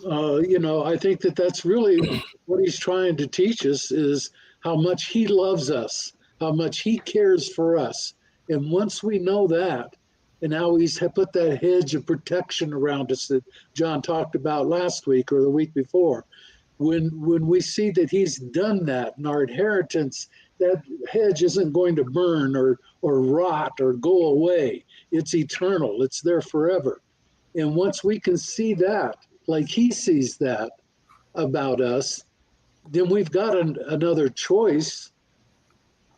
I think that's really what he's trying to teach us, is how much he loves us, how much he cares for us. And once we know that, and how he's put that hedge of protection around us that John talked about last week or the week before, when we see that he's done that in our inheritance, that hedge isn't going to burn or rot or go away. It's eternal. It's there forever. And once we can see that, like he sees that about us, then we've got another choice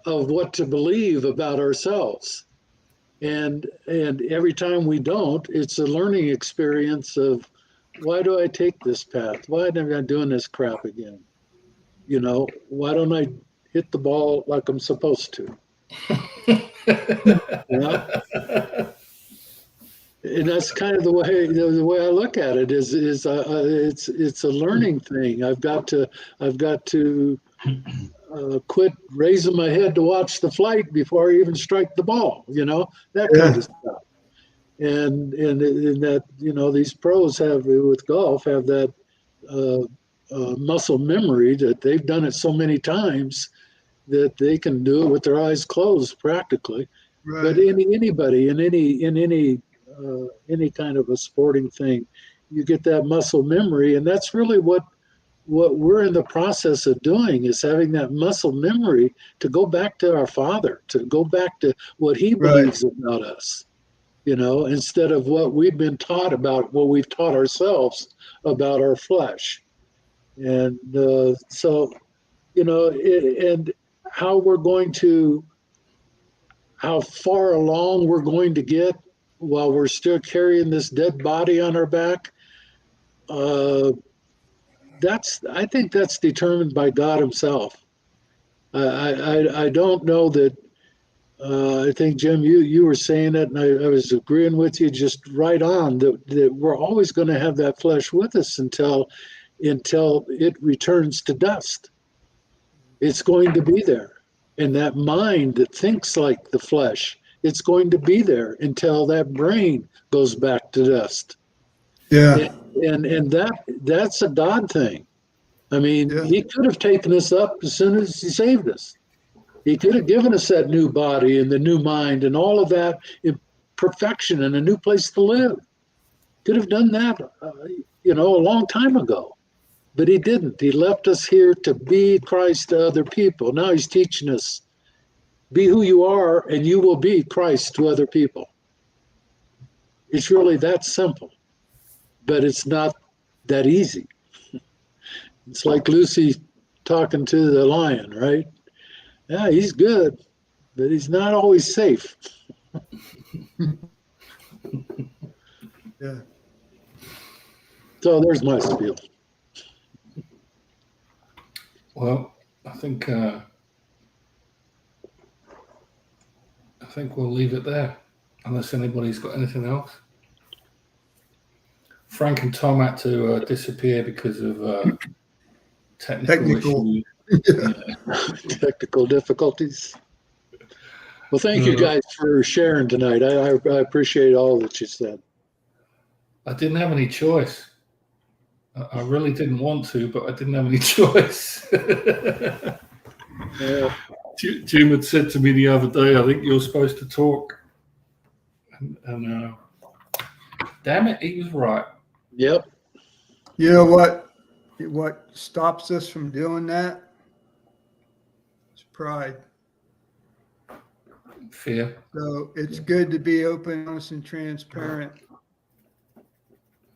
of what to believe about ourselves. And every time we don't, it's a learning experience of, why do I take this path? Why am I doing this crap again? Why don't I hit the ball like I'm supposed to? And that's kind of the way I look at it. Is it's a learning thing. I've got to quit raising my head to watch the flight before I even strike the ball. That kind of stuff. And that these pros have with golf have that muscle memory that they've done it so many times that they can do it with their eyes closed practically. Right. But anybody in any kind of a sporting thing, you get that muscle memory, and that's really what we're in the process of doing, is having that muscle memory to go back to our Father, to go back to what he believes about us, instead of what we've been taught about, what we've taught ourselves about our flesh. And so, and how far along we're going to get while we're still carrying this dead body on our back, I think that's determined by God himself. I don't know that. I think, Jim, you were saying it, and I was agreeing with you just right on, that we're always going to have that flesh with us until it returns to dust. It's going to be there. And that mind that thinks like the flesh, it's going to be there until that brain goes back to dust. Yeah. And that's a God thing. I mean, he could have taken us up as soon as he saved us. He could have given us that new body and the new mind and all of that in perfection and a new place to live. Could have done that, a long time ago. But he didn't. He left us here to be Christ to other people. Now he's teaching us, be who you are, and you will be Christ to other people. It's really that simple, but it's not that easy. It's like Lucy talking to the lion, right? Yeah, he's good, but he's not always safe. Yeah. So there's my spiel. Well, I think we'll leave it there, unless anybody's got anything else. Frank and Tom had to disappear because of technical issues. Technical difficulties. Well, thank you guys for sharing tonight. I appreciate all that you said. I didn't have any choice. I really didn't want to, but I didn't have any choice. Yeah. Jim had said to me the other day, I think you're supposed to talk. And damn it, he was right. Yep. You know what stops us from doing that? It's pride. Fear. So it's good to be open, honest, and transparent.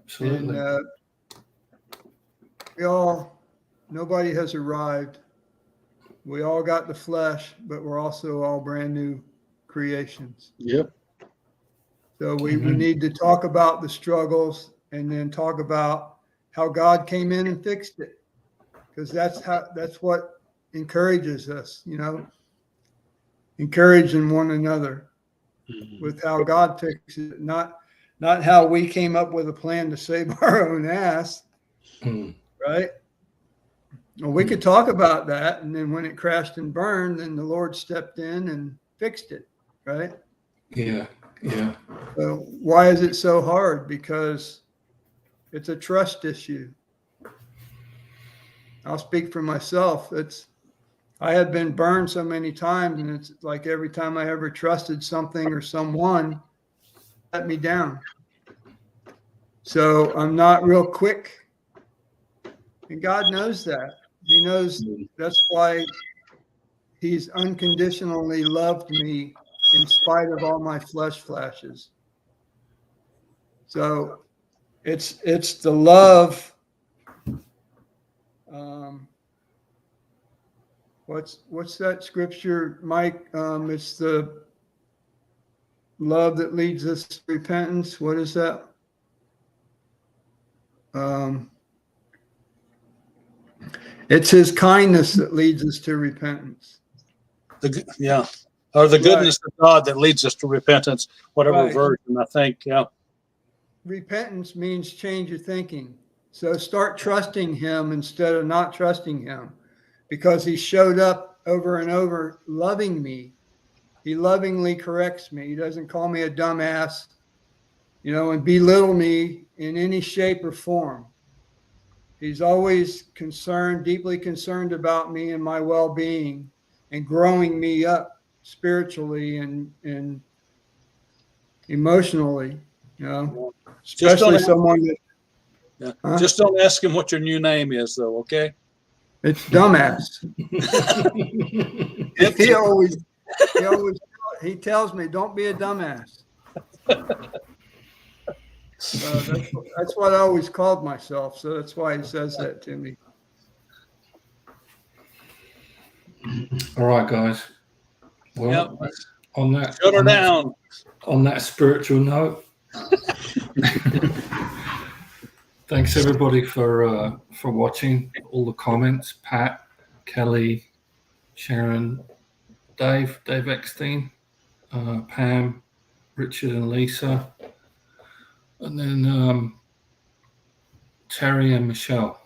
Absolutely. And nobody has arrived. We all got the flesh, but we're also all brand new creations. Yep. So we need to talk about the struggles and then talk about how God came in and fixed it. Because that's what encourages us, encouraging one another with how God fixes it, not how we came up with a plan to save our own ass, right? Well, we could talk about that, and then when it crashed and burned, then the Lord stepped in and fixed it, right? Yeah. So why is it so hard? Because it's a trust issue. I'll speak for myself. I had been burned so many times, and it's like every time I ever trusted something or someone, let me down. So I'm not real quick, and God knows that. He knows that's why He's unconditionally loved me in spite of all my flesh flashes. So it's the love. What's that scripture, Mike? It's the love that leads us to repentance. What is that? It's His kindness that leads us to repentance. Or the goodness of God that leads us to repentance, whatever Right. version, I think. Yeah. Repentance means change your thinking. So start trusting Him instead of not trusting Him, because He showed up over and over loving me. He lovingly corrects me. He doesn't call me a dumbass, and belittle me in any shape or form. He's always deeply concerned about me and my well-being and growing me up spiritually and emotionally, especially someone that. Yeah. Huh? Just don't ask him what your new name is, though. Okay. It's dumbass. He tells me, don't be a dumbass. That's what I always called myself. So that's why he says that to me. All right, guys. Well, on that, Shut her down. On that spiritual note, thanks everybody for watching. All the comments: Pat, Kelly, Sharon, Dave Eckstein, Pam, Richard, and Lisa, and then Terry and Michelle.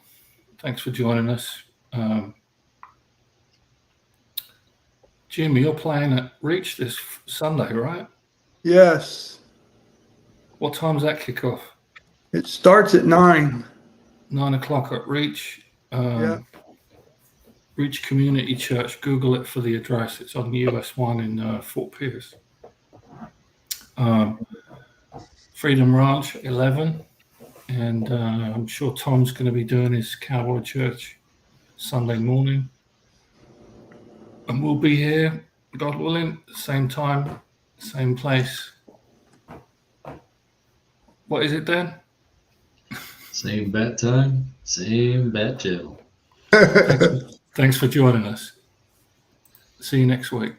Thanks for joining us. Jim, you're playing at Reach this Sunday, right? Yes. What time's that kick off? It starts at 9. 9 o'clock at Reach. Yeah. Reach Community Church. Google it for the address. It's on US 1 in Fort Pierce. Freedom Ranch 11. And I'm sure Tom's going to be doing his Cowboy Church Sunday morning. And we'll be here, God willing, same time, same place. What is it, Dan? Same bat time, same bat channel. Thanks for joining us. See you next week.